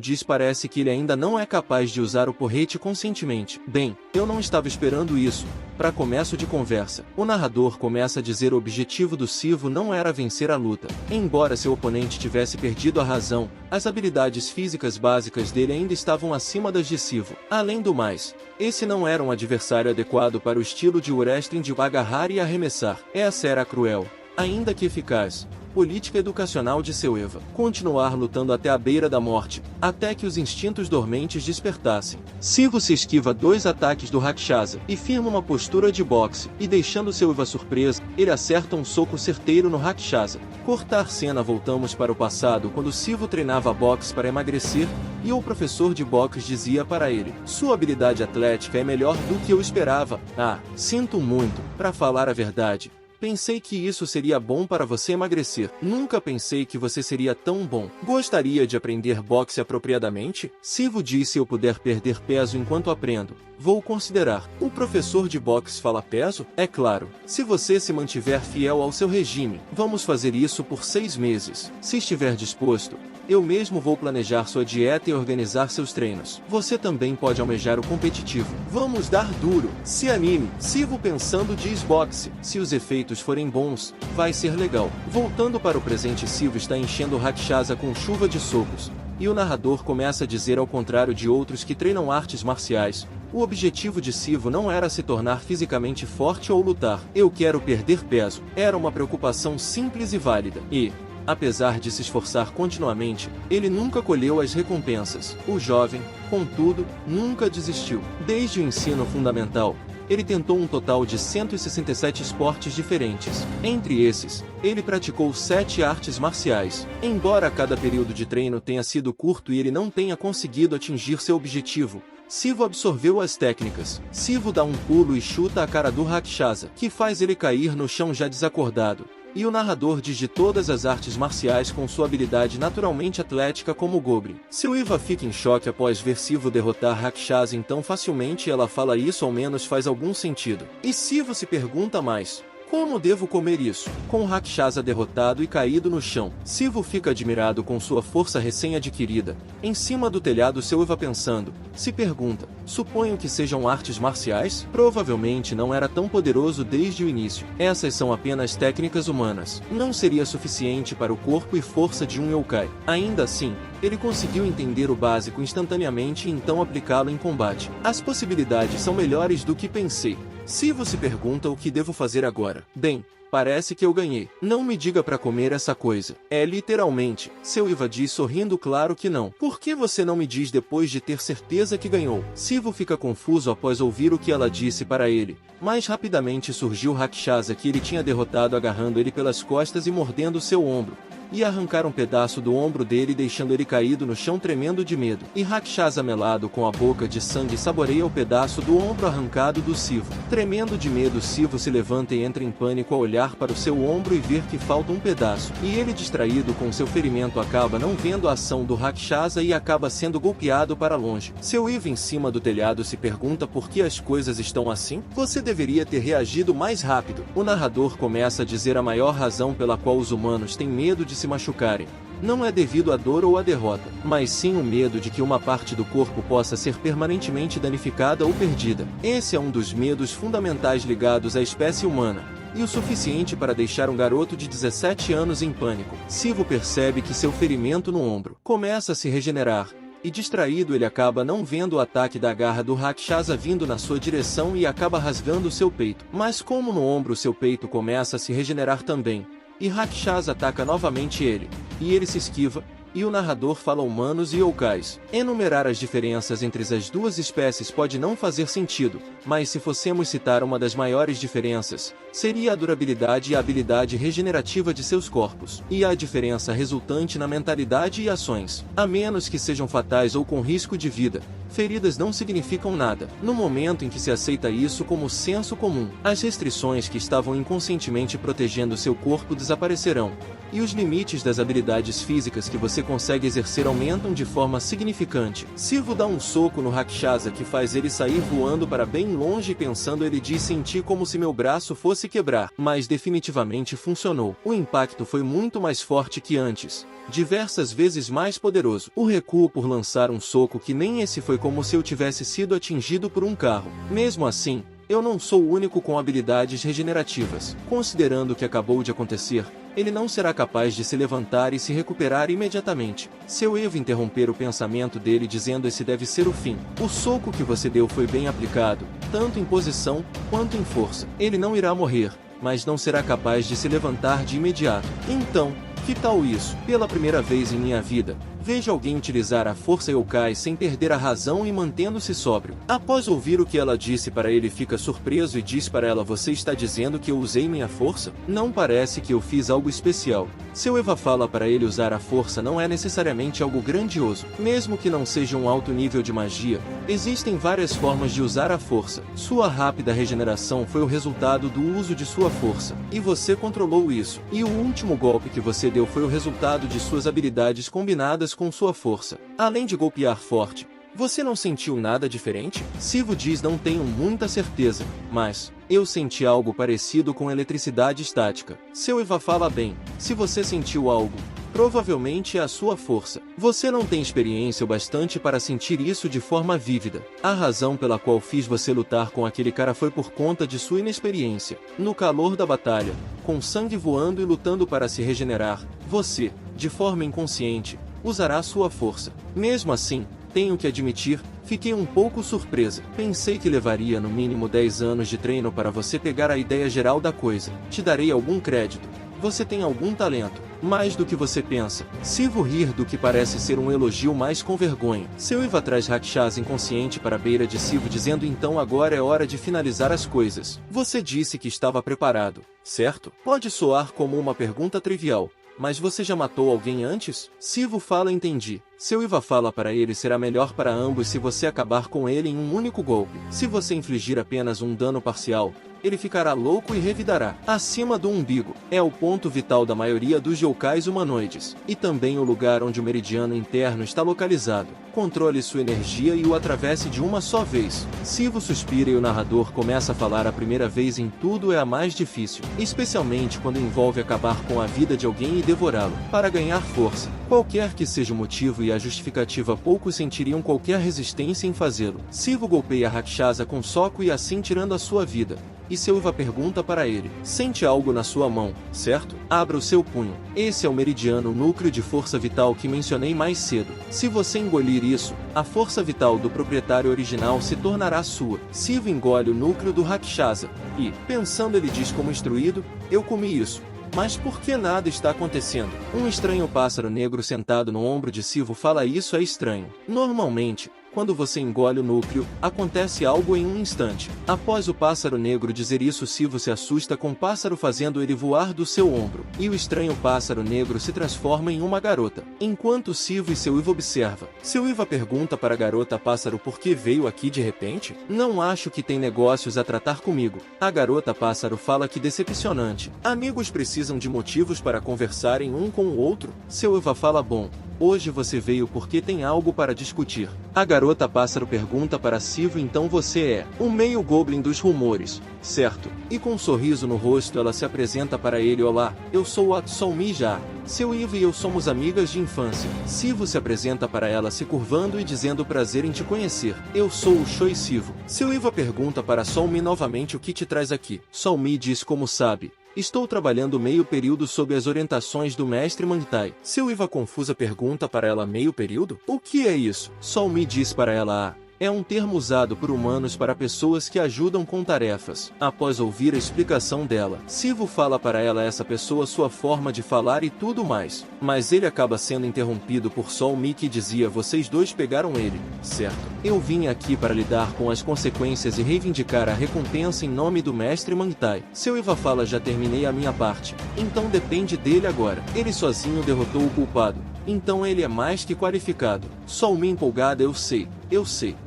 diz: parece que ele ainda não é capaz de usar o porrete conscientemente. Bem, eu não estava esperando isso. Para começo de conversa, o narrador começa a dizer: o objetivo do Silva não era vencer a luta. Embora seu oponente tivesse perdido a razão, as habilidades físicas básicas dele ainda estavam acima das de Silva. Além do mais, esse não era um adversário adequado para o estilo de wrestling de agarrar e arremessar. Essa era a cruel, ainda que eficaz, política educacional de Silva. Continuar lutando até a beira da morte, até que os instintos dormentes despertassem. Silva se esquiva 2 ataques do Rakshasa, e firma uma postura de boxe, e deixando Silva surpreso, ele acerta um soco certeiro no Rakshasa. Cortar cena. Voltamos para o passado quando Silva treinava boxe para emagrecer, e o professor de boxe dizia para ele: sua habilidade atlética é melhor do que eu esperava. Ah, sinto muito, para falar a verdade. Pensei que isso seria bom para você emagrecer. Nunca pensei que você seria tão bom. Gostaria de aprender boxe apropriadamente? Silva disse: se eu puder perder peso enquanto aprendo, vou considerar. O professor de boxe fala: peso? É claro. Se você se mantiver fiel ao seu regime, vamos fazer isso por 6 meses. Se estiver disposto, eu mesmo vou planejar sua dieta e organizar seus treinos. Você também pode almejar o competitivo. Vamos dar duro. Se anime. Silva pensando diz: boxe. Se os efeitos forem bons, vai ser legal. Voltando para o presente, Silva está enchendo o Rakshasa com chuva de socos, E o narrador começa a dizer, ao contrário de outros que treinam artes marciais, o objetivo de Sivo não era se tornar fisicamente forte ou lutar. Eu quero perder peso. Era uma preocupação simples e válida. E, apesar de se esforçar continuamente, ele nunca colheu as recompensas. O jovem, contudo, nunca desistiu. Desde o ensino fundamental, ele tentou um total de 167 esportes diferentes. Entre esses, ele praticou 7 artes marciais. Embora cada período de treino tenha sido curto e ele não tenha conseguido atingir seu objetivo, Sivo absorveu as técnicas. Sivo dá um pulo e chuta a cara do Rakshasa, que faz ele cair no chão já desacordado. E o narrador diz de todas as artes marciais com sua habilidade naturalmente atlética como Goblin. Silva fica em choque após ver Sivo derrotar Rakshasa tão facilmente e ela fala isso ao menos faz algum sentido. E Sivo se pergunta mais: como devo comer isso? Com Rakshasa derrotado e caído no chão, Sivo fica admirado com sua força recém-adquirida. Em cima do telhado Silva pensando, se pergunta, suponho que sejam artes marciais? Provavelmente não era tão poderoso desde o início. Essas são apenas técnicas humanas. Não seria suficiente para o corpo e força de um yokai. Ainda assim, ele conseguiu entender o básico instantaneamente e então aplicá-lo em combate. As possibilidades são melhores do que pensei. Sivo se pergunta o que devo fazer agora. Bem, parece que eu ganhei. Não me diga para comer essa coisa. É literalmente. Silva diz sorrindo claro que não. Por que você não me diz depois de ter certeza que ganhou? Sivo fica confuso após ouvir o que ela disse para ele. Mais rapidamente surgiu Rakshasa que ele tinha derrotado agarrando ele pelas costas e mordendo seu ombro. E arrancar um pedaço do ombro dele deixando ele caído no chão tremendo de medo. E Rakshasa melado com a boca de sangue saboreia o pedaço do ombro arrancado do Sivo. Tremendo de medo Sivo se levanta e entra em pânico ao olhar para o seu ombro e ver que falta um pedaço. E ele distraído com seu ferimento acaba não vendo a ação do Rakshasa e acaba sendo golpeado para longe. Silva em cima do telhado se pergunta por que as coisas estão assim? Você deveria ter reagido mais rápido. O narrador começa a dizer a maior razão pela qual os humanos têm medo de se machucarem. Não é devido à dor ou à derrota, mas sim o medo de que uma parte do corpo possa ser permanentemente danificada ou perdida. Esse é um dos medos fundamentais ligados à espécie humana, e o suficiente para deixar um garoto de 17 anos em pânico. Sivo percebe que seu ferimento no ombro começa a se regenerar, e distraído ele acaba não vendo o ataque da garra do Rakshasa vindo na sua direção e acaba rasgando seu peito. Mas como no ombro seu peito começa a se regenerar também, e Rakshasa ataca novamente ele, e ele se esquiva, e o narrador fala humanos e yokais. Enumerar as diferenças entre as duas espécies pode não fazer sentido, mas se fossemos citar uma das maiores diferenças, seria a durabilidade e a habilidade regenerativa de seus corpos, e a diferença resultante na mentalidade e ações. A menos que sejam fatais ou com risco de vida, feridas não significam nada. No momento em que se aceita isso como senso comum, as restrições que estavam inconscientemente protegendo seu corpo desaparecerão, e os limites das habilidades físicas que você consegue exercer aumentam de forma significante. Sivo dá um soco no Rakshasa que faz ele sair voando para bem longe e pensando ele diz senti como se meu braço fosse quebrar, mas definitivamente funcionou. O impacto foi muito mais forte que antes, diversas vezes mais poderoso. O recuo por lançar um soco que nem esse foi como se eu tivesse sido atingido por um carro. Mesmo assim, eu não sou o único com habilidades regenerativas. Considerando o que acabou de acontecer, ele não será capaz de se levantar e se recuperar imediatamente. Seu Eva interromper o pensamento dele dizendo esse deve ser o fim. O soco que você deu foi bem aplicado, tanto em posição, quanto em força. Ele não irá morrer, mas não será capaz de se levantar de imediato. Então, que tal isso? Pela primeira vez em minha vida, vejo alguém utilizar a força yokai sem perder a razão e mantendo-se sóbrio. Após ouvir o que ela disse para ele fica surpreso e diz para ela você está dizendo que eu usei minha força? Não parece que eu fiz algo especial. Seu Eva fala para ele usar a força não é necessariamente algo grandioso. Mesmo que não seja um alto nível de magia, existem várias formas de usar a força. Sua rápida regeneração foi o resultado do uso de sua força, e você controlou isso. E o último golpe que você deu foi o resultado de suas habilidades combinadas com sua força. Além de golpear forte, você não sentiu nada diferente? Sivo diz não tenho muita certeza, mas eu senti algo parecido com eletricidade estática. Seu Eva fala bem, se você sentiu algo, provavelmente é a sua força. Você não tem experiência o bastante para sentir isso de forma vívida. A razão pela qual fiz você lutar com aquele cara foi por conta de sua inexperiência. No calor da batalha, com sangue voando e lutando para se regenerar, você, de forma inconsciente, usará sua força. Mesmo assim, tenho que admitir, fiquei um pouco surpresa. Pensei que levaria no mínimo 10 anos de treino para você pegar a ideia geral da coisa. Te darei algum crédito. Você tem algum talento. Mais do que você pensa. Sivo rir do que parece ser um elogio mais com vergonha. Seu Iva traz Rakshasa inconsciente para a beira de Sivo dizendo então agora é hora de finalizar as coisas. Você disse que estava preparado, certo? Pode soar como uma pergunta trivial. Mas você já matou alguém antes? Sivo fala entendi. Seu Iva fala para ele será melhor para ambos se você acabar com ele em um único golpe. Se você infligir apenas um dano parcial, ele ficará louco e revidará. Acima do umbigo, é o ponto vital da maioria dos yokais humanoides, e também o lugar onde o meridiano interno está localizado. Controle sua energia e o atravesse de uma só vez. Sivo suspira e o narrador começa a falar a primeira vez em tudo é a mais difícil, especialmente quando envolve acabar com a vida de alguém e devorá-lo. Para ganhar força, qualquer que seja o motivo e a justificativa, poucos sentiriam qualquer resistência em fazê-lo. Sivo golpeia Rakshasa com soco e assim tirando a sua vida. E seu Iva pergunta para ele, sente algo na sua mão, certo? Abra o seu punho. Esse é o meridiano, o núcleo de força vital que mencionei mais cedo. Se você engolir isso, a força vital do proprietário original se tornará sua. Sivo engole o núcleo do Rakshasa. E, pensando ele diz como instruído, eu comi isso. Mas por que nada está acontecendo? Um estranho pássaro negro sentado no ombro de Sivo fala isso é estranho. Normalmente, quando você engole o núcleo, acontece algo em um instante. Após o pássaro negro dizer isso, Sivo se assusta com o pássaro fazendo ele voar do seu ombro. E o estranho pássaro negro se transforma em uma garota. Enquanto Sivo e seu Iva observa, seu Iva pergunta para a garota pássaro por que veio aqui de repente? Não acho que tem negócios a tratar comigo. A garota pássaro fala que decepcionante. Amigos precisam de motivos para conversarem um com o outro. Seu Iva fala bom. Hoje você veio porque tem algo para discutir. A garota pássaro pergunta para Sivo então você é o meio goblin dos rumores, certo? E com um sorriso no rosto ela se apresenta para ele olá, eu sou a Solmi já. Seu Iva e eu somos amigas de infância. Sivo se apresenta para ela se curvando e dizendo prazer em te conhecer. Eu sou o Choi Sivo. Seu Iva pergunta para Solmi novamente o que te traz aqui. Solmi diz como sabe. Estou trabalhando meio período sob as orientações do mestre Mantai. Seu Iva confusa pergunta para ela meio período? O que é isso? Solmi diz para ela é um termo usado por humanos para pessoas que ajudam com tarefas. Após ouvir a explicação dela, Sivo fala para ela essa pessoa sua forma de falar e tudo mais. Mas ele acaba sendo interrompido por Solmi que dizia vocês dois pegaram ele, certo? Eu vim aqui para lidar com as consequências e reivindicar a recompensa em nome do mestre Mantai. Seu Iva fala já terminei a minha parte. Então depende dele agora. Ele sozinho derrotou o culpado. Então ele é mais que qualificado. Solmi empolgada eu sei.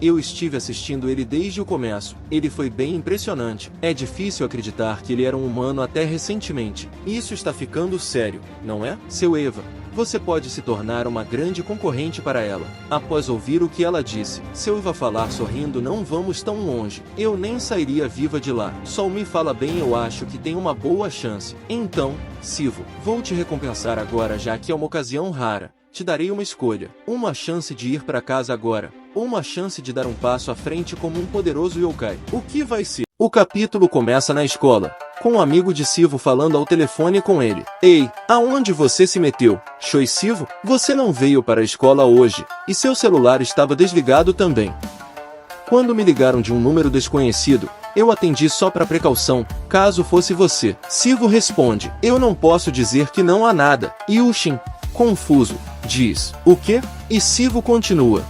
Eu estive assistindo ele desde o começo. Ele foi bem impressionante. É difícil acreditar que ele era um humano até recentemente. Isso está ficando sério, não é? Seu Eva, você pode se tornar uma grande concorrente para ela. Após ouvir o que ela disse, seu Eva falar sorrindo não vamos tão longe. Eu nem sairia viva de lá. Solmi fala bem eu acho que tem uma boa chance. Então, Sivo, vou te recompensar agora já que é uma ocasião rara. Te darei uma escolha. Uma chance de ir para casa agora. Ou uma chance de dar um passo à frente como um poderoso yokai. O que vai ser? O capítulo começa na escola, com um amigo de Sivo falando ao telefone com ele. Ei, aonde você se meteu? Choi Sivo, você não veio para a escola hoje, e seu celular estava desligado também. Quando me ligaram de um número desconhecido, eu atendi só para precaução, caso fosse você. Sivo responde, eu não posso dizer que não há nada. Yushin, confuso, diz, o quê? E Sivo continua.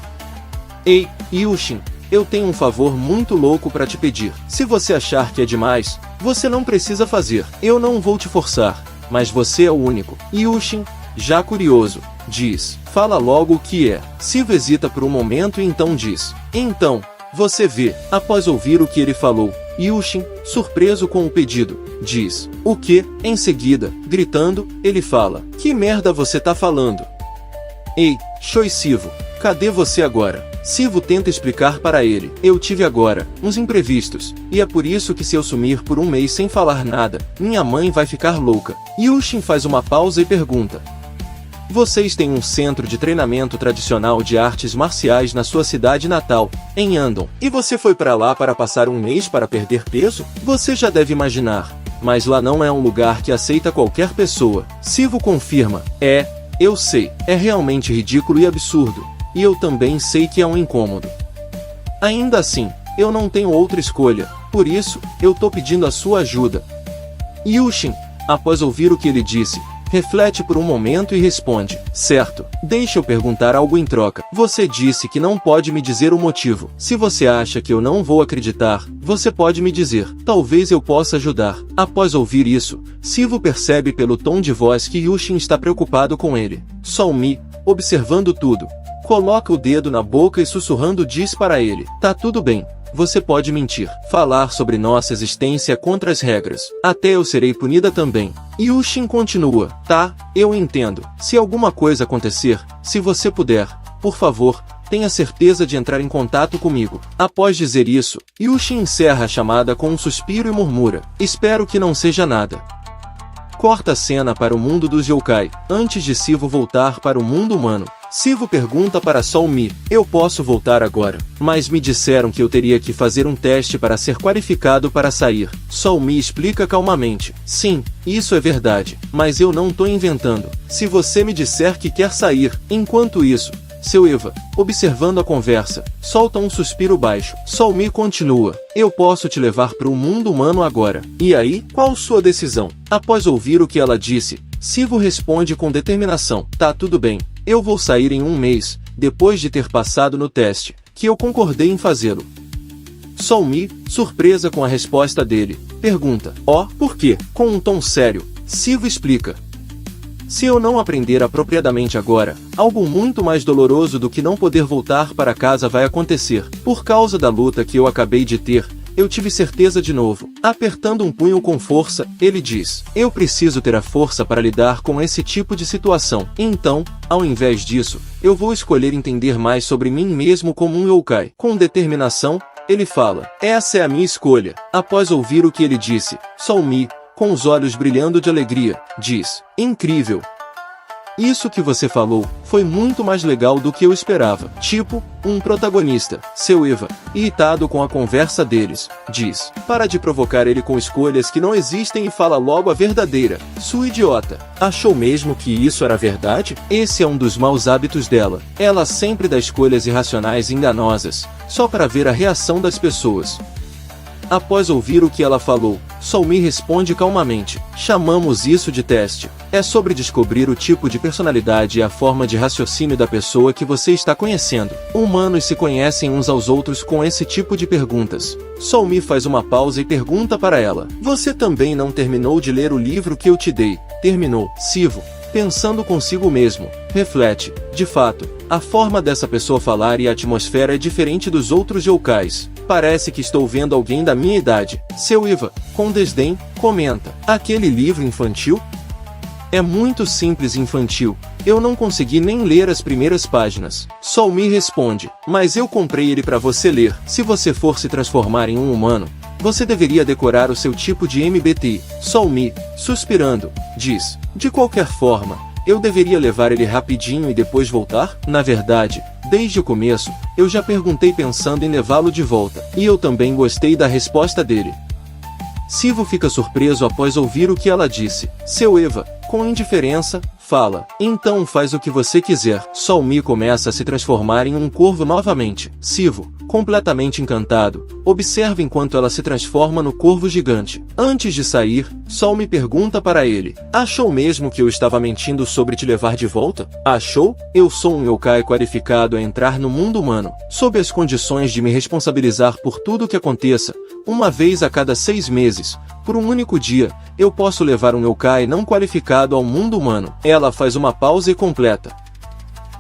Ei, Yushin, eu tenho um favor muito louco para te pedir. Se você achar que é demais, você não precisa fazer. Eu não vou te forçar, mas você é o único. Yushin, já curioso, diz, fala logo o que é. Sivo hesita por um momento e então diz, então, você vê. Após ouvir o que ele falou, Yushin, surpreso com o pedido, diz, o que? Em seguida, gritando, ele fala, que merda você tá falando? Ei, Choi Sivo, cadê você agora? Sivo tenta explicar para ele, eu tive agora uns imprevistos, e é por isso que se eu sumir por um mês sem falar nada, minha mãe vai ficar louca. Yushin faz uma pausa e pergunta, vocês têm um centro de treinamento tradicional de artes marciais na sua cidade natal, em Andon, e você foi para lá para passar um mês para perder peso? Você já deve imaginar, mas lá não é um lugar que aceita qualquer pessoa. Sivo confirma, Eu sei, é realmente ridículo e absurdo, e eu também sei que é um incômodo. Ainda assim, eu não tenho outra escolha, por isso, eu tô pedindo a sua ajuda. Yushin, após ouvir o que ele disse, reflete por um momento e responde: certo, deixa eu perguntar algo em troca. Você disse que não pode me dizer o motivo. Se você acha que eu não vou acreditar, você pode me dizer. Talvez eu possa ajudar. Após ouvir isso, Sivo percebe pelo tom de voz que Yushin está preocupado com ele. Solmi, observando tudo, coloca o dedo na boca e sussurrando diz para ele: tá tudo bem. Você pode mentir, falar sobre nossa existência contra as regras. Até eu serei punida também. Yushin continua: tá, eu entendo. Se alguma coisa acontecer, se você puder, por favor, tenha certeza de entrar em contato comigo. Após dizer isso, Yushin encerra a chamada com um suspiro e murmura: espero que não seja nada. Corta a cena para o mundo dos yokai, antes de Sivo voltar para o mundo humano. Sivo pergunta para Solmi: eu posso voltar agora? Mas me disseram que eu teria que fazer um teste para ser qualificado para sair. Solmi explica calmamente: sim, isso é verdade, mas eu não tô inventando. Se você me disser que quer sair, enquanto isso, seu Eva, observando a conversa, solta um suspiro baixo. Solmi continua: eu posso te levar para o mundo humano agora. E aí, qual sua decisão? Após ouvir o que ela disse, Sivo responde com determinação: tá tudo bem. Eu vou sair em um mês, depois de ter passado no teste, que eu concordei em fazê-lo. Solmi, surpresa com a resposta dele, pergunta: por quê? Com um tom sério, Sivo explica: se eu não aprender apropriadamente agora, algo muito mais doloroso do que não poder voltar para casa vai acontecer. Por causa da luta que eu acabei de ter, eu tive certeza de novo. Apertando um punho com força, ele diz: eu preciso ter a força para lidar com esse tipo de situação. Então, ao invés disso, eu vou escolher entender mais sobre mim mesmo como um yokai. Com determinação, ele fala: essa é a minha escolha. Após ouvir o que ele disse, Solmi, com os olhos brilhando de alegria, diz: incrível! Isso que você falou foi muito mais legal do que eu esperava. Tipo, um protagonista, seu Eva, irritado com a conversa deles, diz: para de provocar ele com escolhas que não existem e fala logo a verdadeira. Sua idiota. Achou mesmo que isso era verdade? Esse é um dos maus hábitos dela. Ela sempre dá escolhas irracionais e enganosas, só para ver a reação das pessoas. Após ouvir o que ela falou, Solmi responde calmamente: chamamos isso de teste. É sobre descobrir o tipo de personalidade e a forma de raciocínio da pessoa que você está conhecendo. Humanos se conhecem uns aos outros com esse tipo de perguntas. Solmi faz uma pausa e pergunta para ela: você também não terminou de ler o livro que eu te dei? Terminou. Sivo, pensando consigo mesmo, reflete: de fato, a forma dessa pessoa falar e a atmosfera é diferente dos outros yokais. Parece que estou vendo alguém da minha idade. Seu Eva, com desdém, comenta: aquele livro infantil? É muito simples e infantil. Eu não consegui nem ler as primeiras páginas. Solmi responde: mas eu comprei ele para você ler. Se você for se transformar em um humano, você deveria decorar o seu tipo de MBTI. Solmi, suspirando, diz: de qualquer forma, eu deveria levar ele rapidinho e depois voltar? Na verdade, desde o começo, eu já perguntei pensando em levá-lo de volta. E eu também gostei da resposta dele. Sivo fica surpreso após ouvir o que ela disse. Seu Eva, com indiferença, fala: então faz o que você quiser. Solmi começa a se transformar em um corvo novamente. Sivo, completamente encantado, observa enquanto ela se transforma no corvo gigante. Antes de sair, Solmi pergunta para ele: achou mesmo que eu estava mentindo sobre te levar de volta? Achou? Eu sou um yokai qualificado a entrar no mundo humano, sob as condições de me responsabilizar por tudo o que aconteça, uma vez a cada 6 meses. Por um único dia, eu posso levar um yokai não qualificado ao mundo humano. Ela faz uma pausa e completa: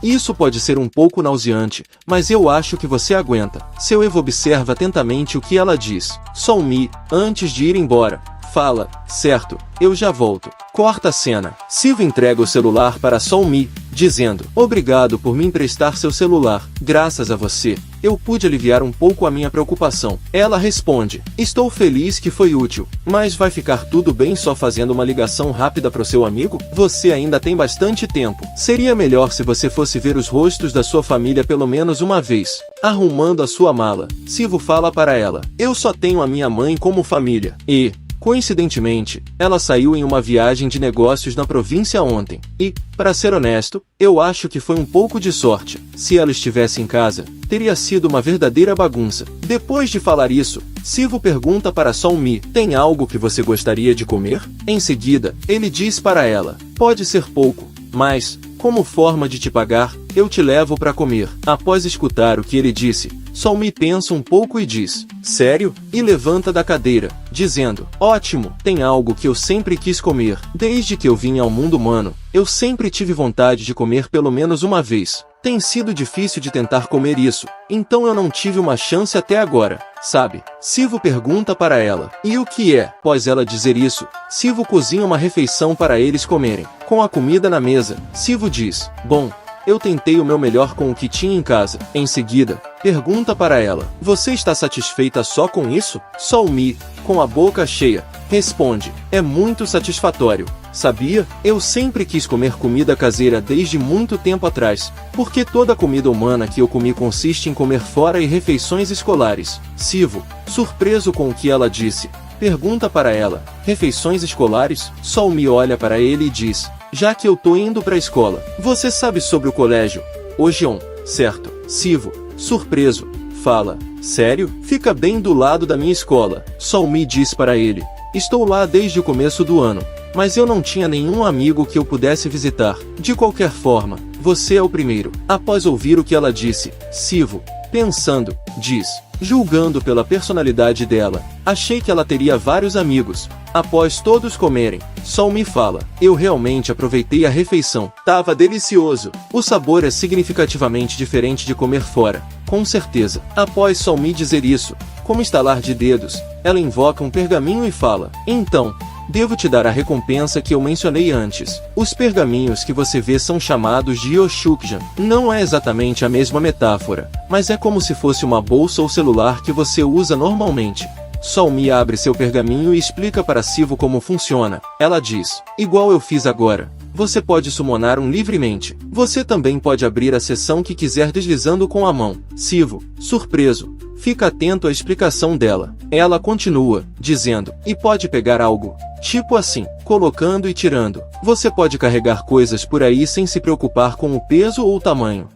isso pode ser um pouco nauseante, mas eu acho que você aguenta. Seu Eva observa atentamente o que ela diz. Solmi, antes de ir embora, fala: certo, eu já volto. Corta a cena. Sivo entrega o celular para Solmi, dizendo: obrigado por me emprestar seu celular. Graças a você, eu pude aliviar um pouco a minha preocupação. Ela responde: estou feliz que foi útil. Mas vai ficar tudo bem só fazendo uma ligação rápida pro seu amigo? Você ainda tem bastante tempo. Seria melhor se você fosse ver os rostos da sua família pelo menos uma vez. Arrumando a sua mala, Sivo fala para ela: eu só tenho a minha mãe como família. E, Coincidentemente, ela saiu em uma viagem de negócios na província ontem. E, para ser honesto, eu acho que foi um pouco de sorte. Se ela estivesse em casa, teria sido uma verdadeira bagunça. Depois de falar isso, Sivo pergunta para Solmi: tem algo que você gostaria de comer? Em seguida, ele diz para ela: pode ser pouco, mas, como forma de te pagar, eu te levo para comer. Após escutar o que ele disse, Solmi pensa um pouco e diz: sério? E levanta da cadeira, dizendo: ótimo, tem algo que eu sempre quis comer. Desde que eu vim ao mundo humano, eu sempre tive vontade de comer pelo menos uma vez. Tem sido difícil de tentar comer isso, então eu não tive uma chance até agora, sabe? Sivo pergunta para ela: e o que é? Após ela dizer isso, Sivo cozinha uma refeição para eles comerem. Com a comida na mesa, Sivo diz: bom, eu tentei o meu melhor com o que tinha em casa. Em seguida, pergunta para ela: você está satisfeita só com isso? Solmi, com a boca cheia, responde: é muito satisfatório. Sabia? Eu sempre quis comer comida caseira desde muito tempo atrás, porque toda a comida humana que eu comi consiste em comer fora e refeições escolares. Sivo, surpreso com o que ela disse, pergunta para ela: refeições escolares? Solmi olha para ele e diz: já que eu tô indo para a escola, você sabe sobre o colégio Ojeon, certo? Sivo, surpreso, fala: sério? Fica bem do lado da minha escola. Solmi diz para ele: estou lá desde o começo do ano, mas eu não tinha nenhum amigo que eu pudesse visitar. De qualquer forma, você é o primeiro. Após ouvir o que ela disse, Sivo, pensando, diz: julgando pela personalidade dela, achei que ela teria vários amigos. Após todos comerem, Solmi fala: eu realmente aproveitei a refeição. Tava delicioso. O sabor é significativamente diferente de comer fora, com certeza. Após Solmi dizer isso, como estalar de dedos, ela invoca um pergaminho e fala: então, devo te dar a recompensa que eu mencionei antes. Os pergaminhos que você vê são chamados de Yoshukjan. Não é exatamente a mesma metáfora, mas é como se fosse uma bolsa ou celular que você usa normalmente. Solmi abre seu pergaminho e explica para Sivo como funciona. Ela diz: igual eu fiz agora. Você pode summonar um livremente. Você também pode abrir a seção que quiser deslizando com a mão. Sivo, surpreso, fica atento à explicação dela. Ela continua, dizendo: e pode pegar algo, tipo assim, colocando e tirando. Você pode carregar coisas por aí sem se preocupar com o peso ou o tamanho.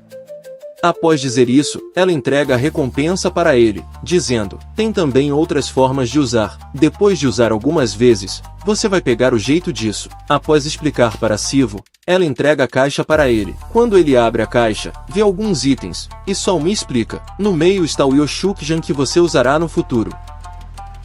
Após dizer isso, ela entrega a recompensa para ele, dizendo: tem também outras formas de usar. Depois de usar algumas vezes, você vai pegar o jeito disso. Após explicar para Sivo, ela entrega a caixa para ele. Quando ele abre a caixa, vê alguns itens, e Solmi explica: no meio está o Yoshukjan que você usará no futuro.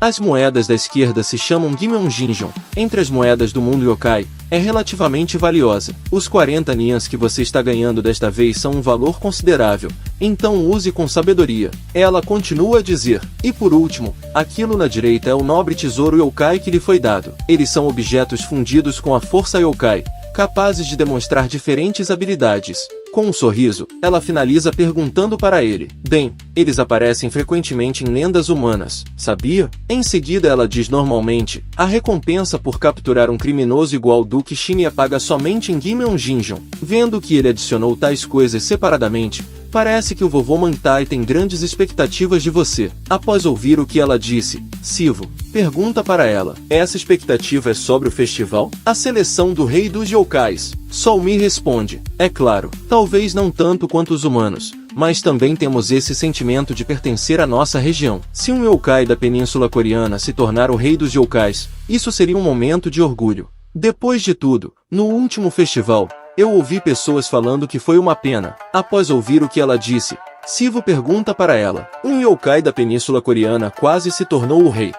As moedas da esquerda se chamam Gimyeonjinjon. Entre as moedas do mundo yokai, é relativamente valiosa. Os 40 nians que você está ganhando desta vez são um valor considerável, então use com sabedoria. Ela continua a dizer: e por último, aquilo na direita é o nobre tesouro yokai que lhe foi dado. Eles são objetos fundidos com a força yokai, capazes de demonstrar diferentes habilidades. Com um sorriso, ela finaliza perguntando para ele: bem, eles aparecem frequentemente em lendas humanas, sabia? Em seguida ela diz normalmente: a recompensa por capturar um criminoso igual Duke Shinya paga somente em Gimyeonjinjon. Vendo que ele adicionou tais coisas separadamente, parece que o vovô Mantai tem grandes expectativas de você. Após ouvir o que ela disse, Sivo pergunta para ela: essa expectativa é sobre o festival? A seleção do rei dos yokais. Solmi responde: é claro, talvez não tanto quanto os humanos, mas também temos esse sentimento de pertencer à nossa região. Se um yokai da Península Coreana se tornar o rei dos yokais, isso seria um momento de orgulho. Depois de tudo, no último festival, eu ouvi pessoas falando que foi uma pena. Após ouvir o que ela disse, Sivo pergunta para ela: um yokai da Península Coreana quase se tornou o rei.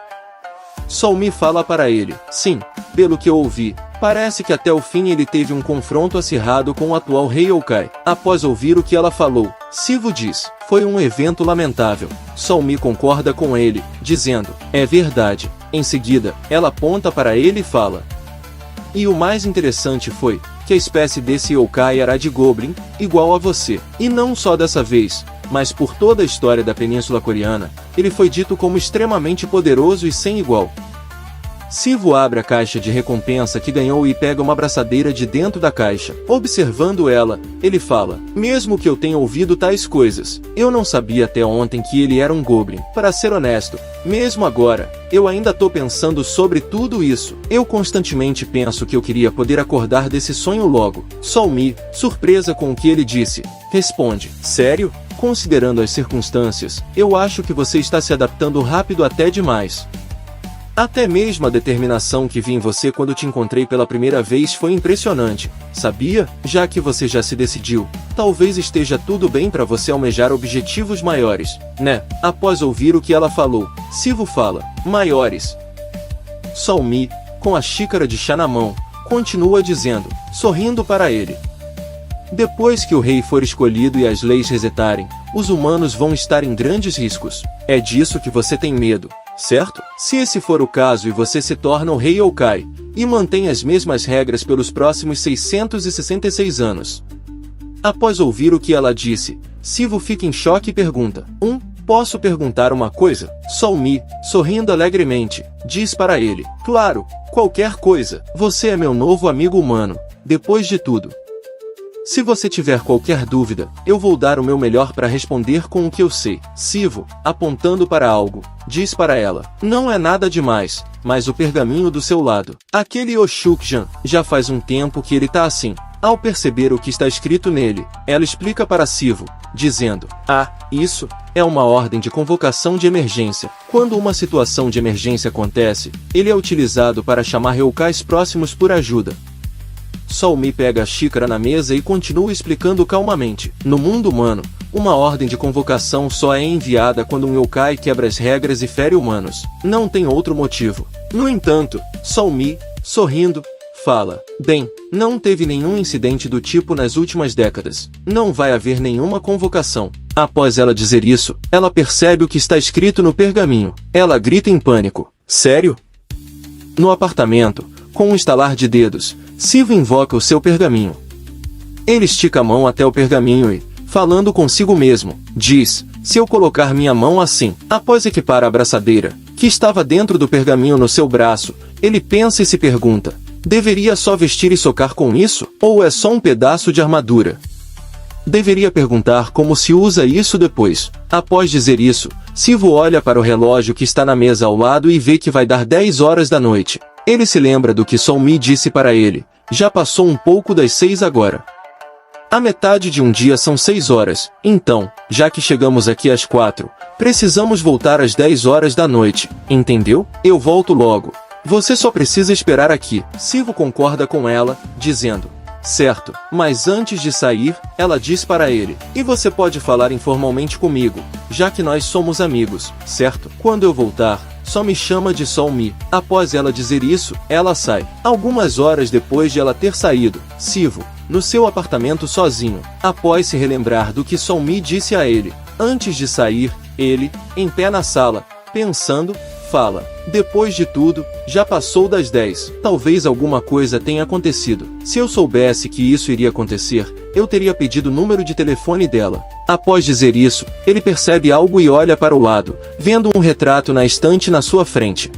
Solmi fala para ele: sim, pelo que eu ouvi, parece que até o fim ele teve um confronto acirrado com o atual rei yokai. Após ouvir o que ela falou, Sivo diz: foi um evento lamentável. Solmi concorda com ele, dizendo: é verdade. Em seguida, ela aponta para ele e fala: e o mais interessante foi que a espécie desse yokai era de Goblin, igual a você. E não só dessa vez, mas por toda a história da Península Coreana, ele foi dito como extremamente poderoso e sem igual. Sivu abre a caixa de recompensa que ganhou e pega uma braçadeira de dentro da caixa. Observando ela, ele fala: mesmo que eu tenha ouvido tais coisas, eu não sabia até ontem que ele era um Goblin. Para ser honesto, mesmo agora, eu ainda tô pensando sobre tudo isso. Eu constantemente penso que eu queria poder acordar desse sonho logo. Solmi, surpresa com o que ele disse, responde: sério? Considerando as circunstâncias, eu acho que você está se adaptando rápido até demais. Até mesmo a determinação que vi em você quando te encontrei pela primeira vez foi impressionante, sabia? Já que você já se decidiu, talvez esteja tudo bem para você almejar objetivos maiores, né? Após ouvir o que ela falou, Sivu fala: maiores. Solmi, com a xícara de chá na mão, continua dizendo, sorrindo para ele: depois que o rei for escolhido e as leis resetarem, os humanos vão estar em grandes riscos. É disso que você tem medo, certo? Se esse for o caso e você se torna o rei Yokai, e mantém as mesmas regras pelos próximos 666 anos. Após ouvir o que ela disse, Sivu fica em choque e pergunta: posso perguntar uma coisa? Solmi, sorrindo alegremente, diz para ele: claro, qualquer coisa. Você é meu novo amigo humano, depois de tudo. Se você tiver qualquer dúvida, eu vou dar o meu melhor para responder com o que eu sei. Sivu, apontando para algo, diz para ela: não é nada demais, mas o pergaminho do seu lado. Aquele Oshukjan, já faz um tempo que ele tá assim. Ao perceber o que está escrito nele, ela explica para Sivu, dizendo: isso é uma ordem de convocação de emergência. Quando uma situação de emergência acontece, ele é utilizado para chamar Yokais próximos por ajuda. Solmi pega a xícara na mesa e continua explicando calmamente. No mundo humano, uma ordem de convocação só é enviada quando um yokai quebra as regras e fere humanos. Não tem outro motivo. No entanto, Solmi, sorrindo, fala: bem, não teve nenhum incidente do tipo nas últimas décadas. Não vai haver nenhuma convocação. Após ela dizer isso, ela percebe o que está escrito no pergaminho. Ela grita em pânico: sério? No apartamento, com um estalar de dedos, Sivu invoca o seu pergaminho. Ele estica a mão até o pergaminho e, falando consigo mesmo, diz: se eu colocar minha mão assim, após equipar a abraçadeira, que estava dentro do pergaminho no seu braço, ele pensa e se pergunta: deveria só vestir e socar com isso? Ou é só um pedaço de armadura? Deveria perguntar como se usa isso depois. Após dizer isso, Sivu olha para o relógio que está na mesa ao lado e vê que vai dar 10 horas da noite. Ele se lembra do que Solmi disse para ele: já passou um pouco das 6 agora. A metade de um dia são 6 horas, então, já que chegamos aqui às 4, precisamos voltar às 10 horas da noite, entendeu? Eu volto logo. Você só precisa esperar aqui. Sivu concorda com ela, dizendo: certo, mas antes de sair, ela diz para ele: e você pode falar informalmente comigo, já que nós somos amigos, certo? Quando eu voltar, só me chama de Solmi. Após ela dizer isso, ela sai. Algumas horas depois de ela ter saído, Sivu, no seu apartamento sozinho, após se relembrar do que Solmi disse a ele, antes de sair, ele, em pé na sala, pensando, fala: depois de tudo, já passou das 10. Talvez alguma coisa tenha acontecido. Se eu soubesse que isso iria acontecer, eu teria pedido o número de telefone dela. Após dizer isso, ele percebe algo e olha para o lado, vendo um retrato na estante na sua frente.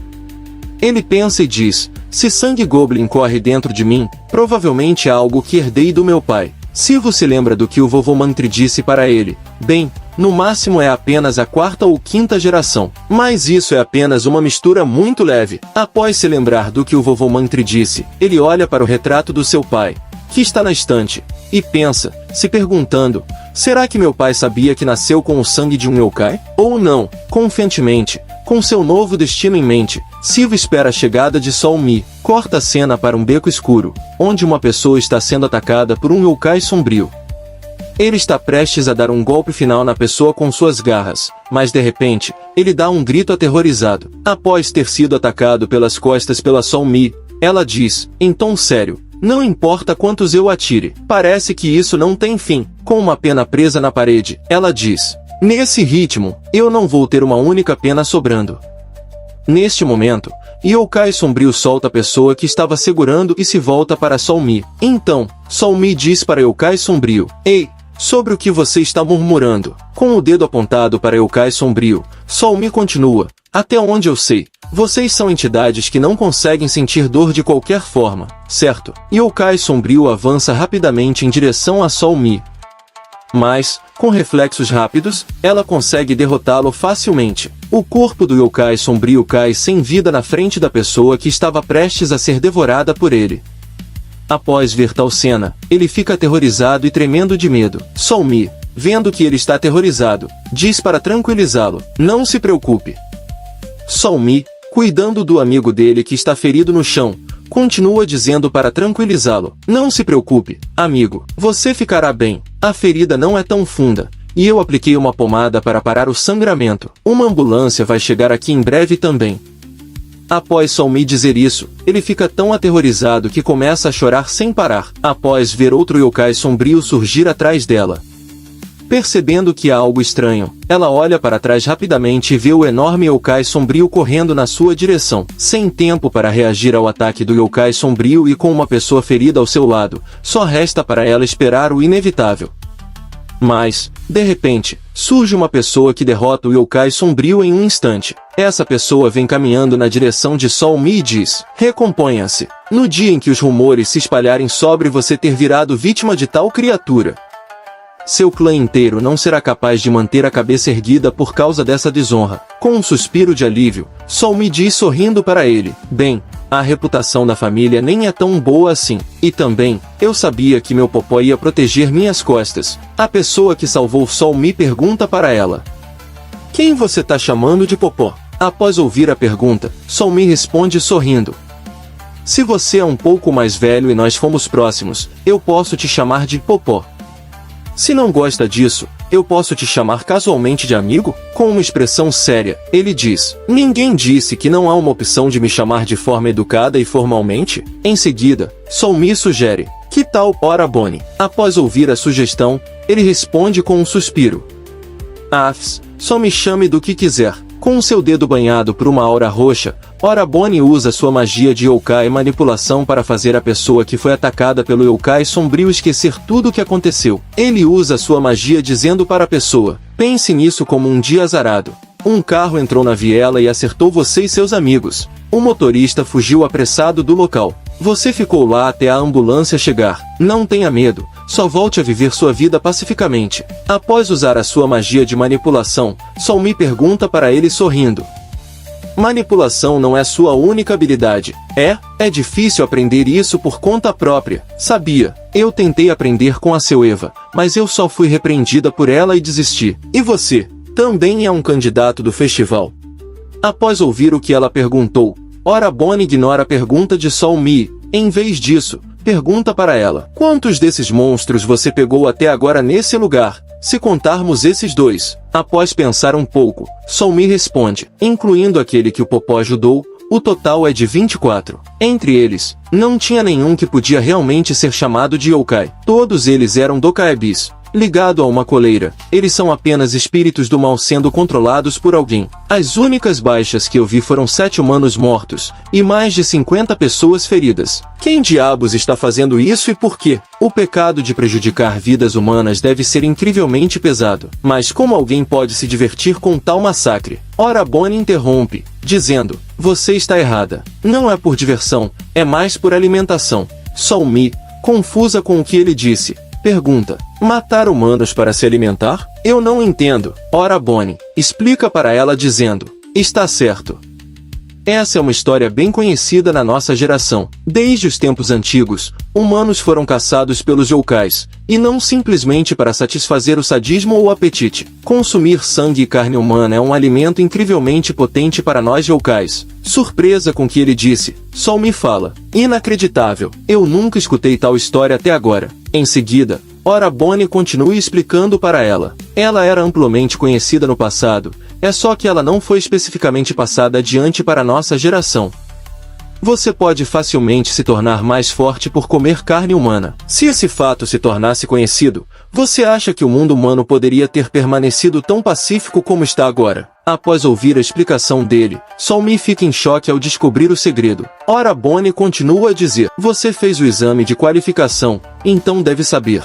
Ele pensa e diz: se sangue Goblin corre dentro de mim, provavelmente é algo que herdei do meu pai. Sivu se lembra do que o vovô Mantri disse para ele: bem, no máximo é apenas a 4ª ou 5ª geração. Mas isso é apenas uma mistura muito leve. Após se lembrar do que o vovô Mantri disse, ele olha para o retrato do seu pai, que está na estante, e pensa, se perguntando: será que meu pai sabia que nasceu com o sangue de um yokai? Ou não? Confiantemente, com seu novo destino em mente, Sivu espera a chegada de Solmi. Corta a cena para um beco escuro, onde uma pessoa está sendo atacada por um yokai sombrio. Ele está prestes a dar um golpe final na pessoa com suas garras, mas de repente, ele dá um grito aterrorizado. Após ter sido atacado pelas costas pela Solmi, ela diz, em tom sério: não importa quantos eu atire, parece que isso não tem fim. Com uma pena presa na parede, ela diz: nesse ritmo, eu não vou ter uma única pena sobrando. Neste momento, Yokai Sombrio solta a pessoa que estava segurando e se volta para Solmi. Então, Solmi diz para Yokai Sombrio: ei, sobre o que você está murmurando? Com o dedo apontado para Yokai Sombrio, Solmi continua: até onde eu sei, Vocês são entidades que não conseguem sentir dor de qualquer forma, certo? Yokai sombrio avança rapidamente em direção a Sol Mi. Mas, com reflexos rápidos, ela consegue derrotá-lo facilmente. O corpo do yokai sombrio cai sem vida na frente da pessoa que estava prestes a ser devorada por ele. Após ver tal cena, ele fica aterrorizado e tremendo de medo. Sol Mi, vendo que ele está aterrorizado, diz para tranquilizá-lo: "Não se preocupe." Sol Mi, cuidando do amigo dele que está ferido no chão, continua dizendo para tranquilizá-lo: "Não se preocupe, amigo, você ficará bem. A ferida não é tão funda, e eu apliquei uma pomada para parar o sangramento. Uma ambulância vai chegar aqui em breve também." Após Sol Mi dizer isso, ele fica tão aterrorizado que começa a chorar sem parar, após ver outro yokai sombrio surgir atrás dela. Percebendo que há algo estranho, ela olha para trás rapidamente e vê o enorme yokai sombrio correndo na sua direção. Sem tempo para reagir ao ataque do yokai sombrio e com uma pessoa ferida ao seu lado, só resta para ela esperar o inevitável. Mas, de repente, surge uma pessoa que derrota o yokai sombrio em um instante. Essa pessoa vem caminhando na direção de Sol Mi e diz: "Recomponha-se. No dia em que os rumores se espalharem sobre você ter virado vítima de tal criatura, seu clã inteiro não será capaz de manter a cabeça erguida por causa dessa desonra." Com um suspiro de alívio, Sol Mi diz sorrindo para ele: "Bem, a reputação da família nem é tão boa assim. E também, eu sabia que meu popó ia proteger minhas costas." A pessoa que salvou Sol Mi pergunta para ela: "Quem você tá chamando de popó?" Após ouvir a pergunta, Sol Mi responde sorrindo: "Se você é um pouco mais velho e nós fomos próximos, eu posso te chamar de popó. Se não gosta disso, eu posso te chamar casualmente de amigo?" Com uma expressão séria, ele diz: "Ninguém disse que não há uma opção de me chamar de forma educada e formalmente?" Em seguida, Sol Mi sugere: "Que tal Ora Boni?" Após ouvir a sugestão, ele responde com um suspiro: "Afs, só me chame do que quiser." Com seu dedo banhado por uma aura roxa, Ora Boni usa sua magia de yokai manipulação para fazer a pessoa que foi atacada pelo yokai sombrio esquecer tudo o que aconteceu. Ele usa sua magia dizendo para a pessoa: "Pense nisso como um dia azarado. Um carro entrou na viela e acertou você e seus amigos. O motorista fugiu apressado do local. Você ficou lá até a ambulância chegar. Não tenha medo, só volte a viver sua vida pacificamente." Após usar a sua magia de manipulação, Sol Mi pergunta para ele sorrindo: "Manipulação não é sua única habilidade, é? É difícil aprender isso por conta própria." "Sabia, eu tentei aprender com a seu Eva, mas eu só fui repreendida por ela e desisti." "E você, também é um candidato do festival?" Após ouvir o que ela perguntou, Ora Boni ignora a pergunta de Sol Mi. Em vez disso, pergunta para ela: "Quantos desses monstros você pegou até agora nesse lugar, se contarmos esses dois?" Após pensar um pouco, Sol Mi responde: "Incluindo aquele que o popó ajudou, o total é de 24. Entre eles, não tinha nenhum que podia realmente ser chamado de yokai. Todos eles eram dokaibis, ligado a uma coleira. Eles são apenas espíritos do mal sendo controlados por alguém. As únicas baixas que eu vi foram 7 humanos mortos, e mais de 50 pessoas feridas. Quem diabos está fazendo isso e por quê? O pecado de prejudicar vidas humanas deve ser incrivelmente pesado. Mas como alguém pode se divertir com tal massacre?" Ora Boni interrompe, dizendo: "Você está errada. Não é por diversão, é mais por alimentação." Sol Mi, confusa com o que ele disse, pergunta: "Matar humanos para se alimentar? Eu não entendo." Ora Boni explica para ela dizendo: "Está certo. Essa é uma história bem conhecida na nossa geração. Desde os tempos antigos, humanos foram caçados pelos yokais, e não simplesmente para satisfazer o sadismo ou o apetite. Consumir sangue e carne humana é um alimento incrivelmente potente para nós yokais." Surpresa com o que ele disse, Sol Mi fala: "Inacreditável, eu nunca escutei tal história até agora." Em seguida, Ora Boni continua explicando para ela: "Ela era amplamente conhecida no passado, é só que ela não foi especificamente passada adiante para nossa geração. Você pode facilmente se tornar mais forte por comer carne humana. Se esse fato se tornasse conhecido, você acha que o mundo humano poderia ter permanecido tão pacífico como está agora?" Após ouvir a explicação dele, Sol Mi fica em choque ao descobrir o segredo. Ora Boni continua a dizer: "Você fez o exame de qualificação, então deve saber.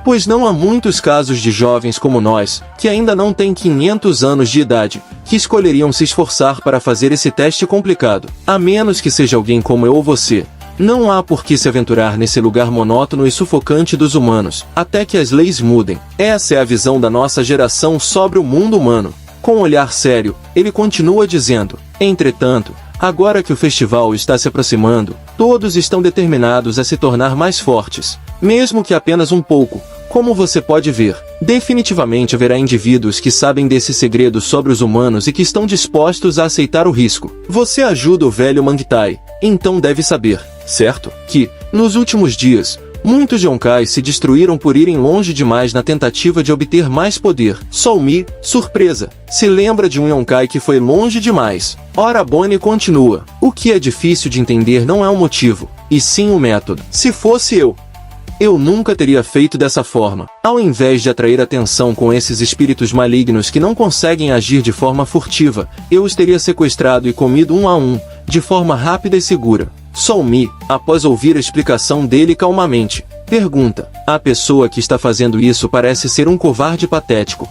Pois não há muitos casos de jovens como nós, que ainda não têm 500 anos de idade, que escolheriam se esforçar para fazer esse teste complicado. A menos que seja alguém como eu ou você. Não há por que se aventurar nesse lugar monótono e sufocante dos humanos, até que as leis mudem. Essa é a visão da nossa geração sobre o mundo humano. Com um olhar sério, ele continua dizendo: entretanto, agora que o festival está se aproximando, todos estão determinados a se tornar mais fortes, mesmo que apenas um pouco. Como você pode ver, definitivamente haverá indivíduos que sabem desse segredo sobre os humanos e que estão dispostos a aceitar o risco. Você ajuda o velho Mangtai, então deve saber, certo? Que, nos últimos dias, muitos yonkais se destruíram por irem longe demais na tentativa de obter mais poder. Solmi, surpresa, se lembra de um yonkai que foi longe demais. Ora Bonnie continua. O que é difícil de entender não é o motivo, e sim o método. Se fosse eu nunca teria feito dessa forma. Ao invés de atrair atenção com esses espíritos malignos que não conseguem agir de forma furtiva, eu os teria sequestrado e comido um a um, de forma rápida e segura. Solmi, após ouvir a explicação dele calmamente, pergunta: a pessoa que está fazendo isso parece ser um covarde patético.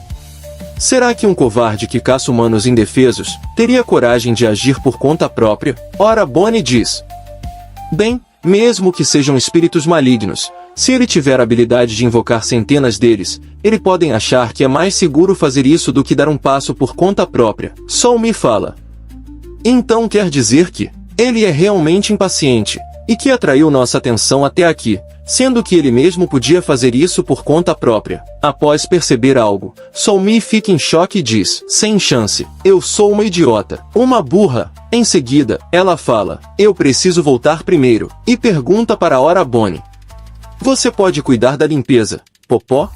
Será que um covarde que caça humanos indefesos teria coragem de agir por conta própria? Ora Bonnie diz: bem, mesmo que sejam espíritos malignos, se ele tiver a habilidade de invocar centenas deles, ele podem achar que é mais seguro fazer isso do que dar um passo por conta própria. Solmi fala: então quer dizer que ele é realmente impaciente, e que atraiu nossa atenção até aqui, sendo que ele mesmo podia fazer isso por conta própria. Após perceber algo, Solmi fica em choque e diz: sem chance, eu sou uma idiota, uma burra. Em seguida, ela fala: eu preciso voltar primeiro, e pergunta para Ora Bonnie: você pode cuidar da limpeza, Popó?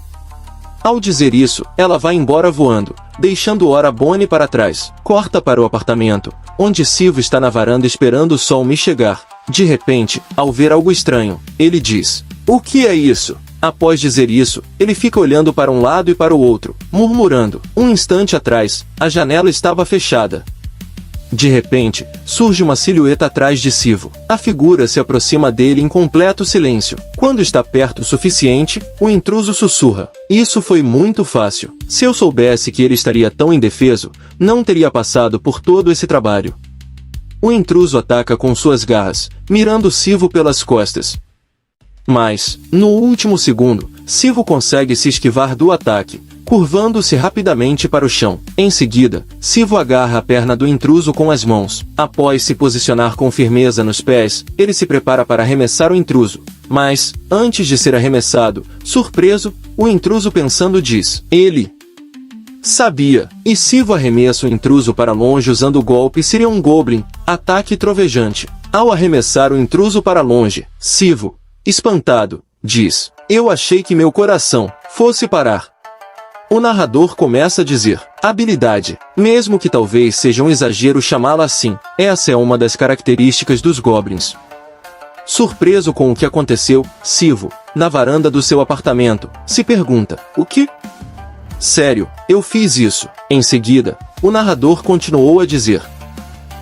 Ao dizer isso, ela vai embora voando, deixando Ora Bonnie para trás. Corta para o apartamento, onde Sivo está na varanda esperando o Solmi chegar. De repente, ao ver algo estranho, ele diz: o que é isso? Após dizer isso, ele fica olhando para um lado e para o outro, murmurando. Um instante atrás, a janela estava fechada. De repente, surge uma silhueta atrás de Sivo. A figura se aproxima dele em completo silêncio. Quando está perto o suficiente, o intruso sussurra: isso foi muito fácil. Se eu soubesse que ele estaria tão indefeso, não teria passado por todo esse trabalho. O intruso ataca com suas garras, mirando Sivo pelas costas. Mas, no último segundo, Sivo consegue se esquivar do ataque, curvando-se rapidamente para o chão. Em seguida, Sivo agarra a perna do intruso com as mãos. Após se posicionar com firmeza nos pés, ele se prepara para arremessar o intruso. Mas, antes de ser arremessado, surpreso, o intruso pensando diz: ele sabia. E Sivo arremessa o intruso para longe usando o golpe Seria um Goblin, ataque trovejante. Ao arremessar o intruso para longe, Sivo, espantado, diz: eu achei que meu coração fosse parar. O narrador começa a dizer: habilidade, mesmo que talvez seja um exagero chamá-la assim, essa é uma das características dos Goblins. Surpreso com o que aconteceu, Sivo, na varanda do seu apartamento, se pergunta: o que? Sério, eu fiz isso. Em seguida, o narrador continuou a dizer: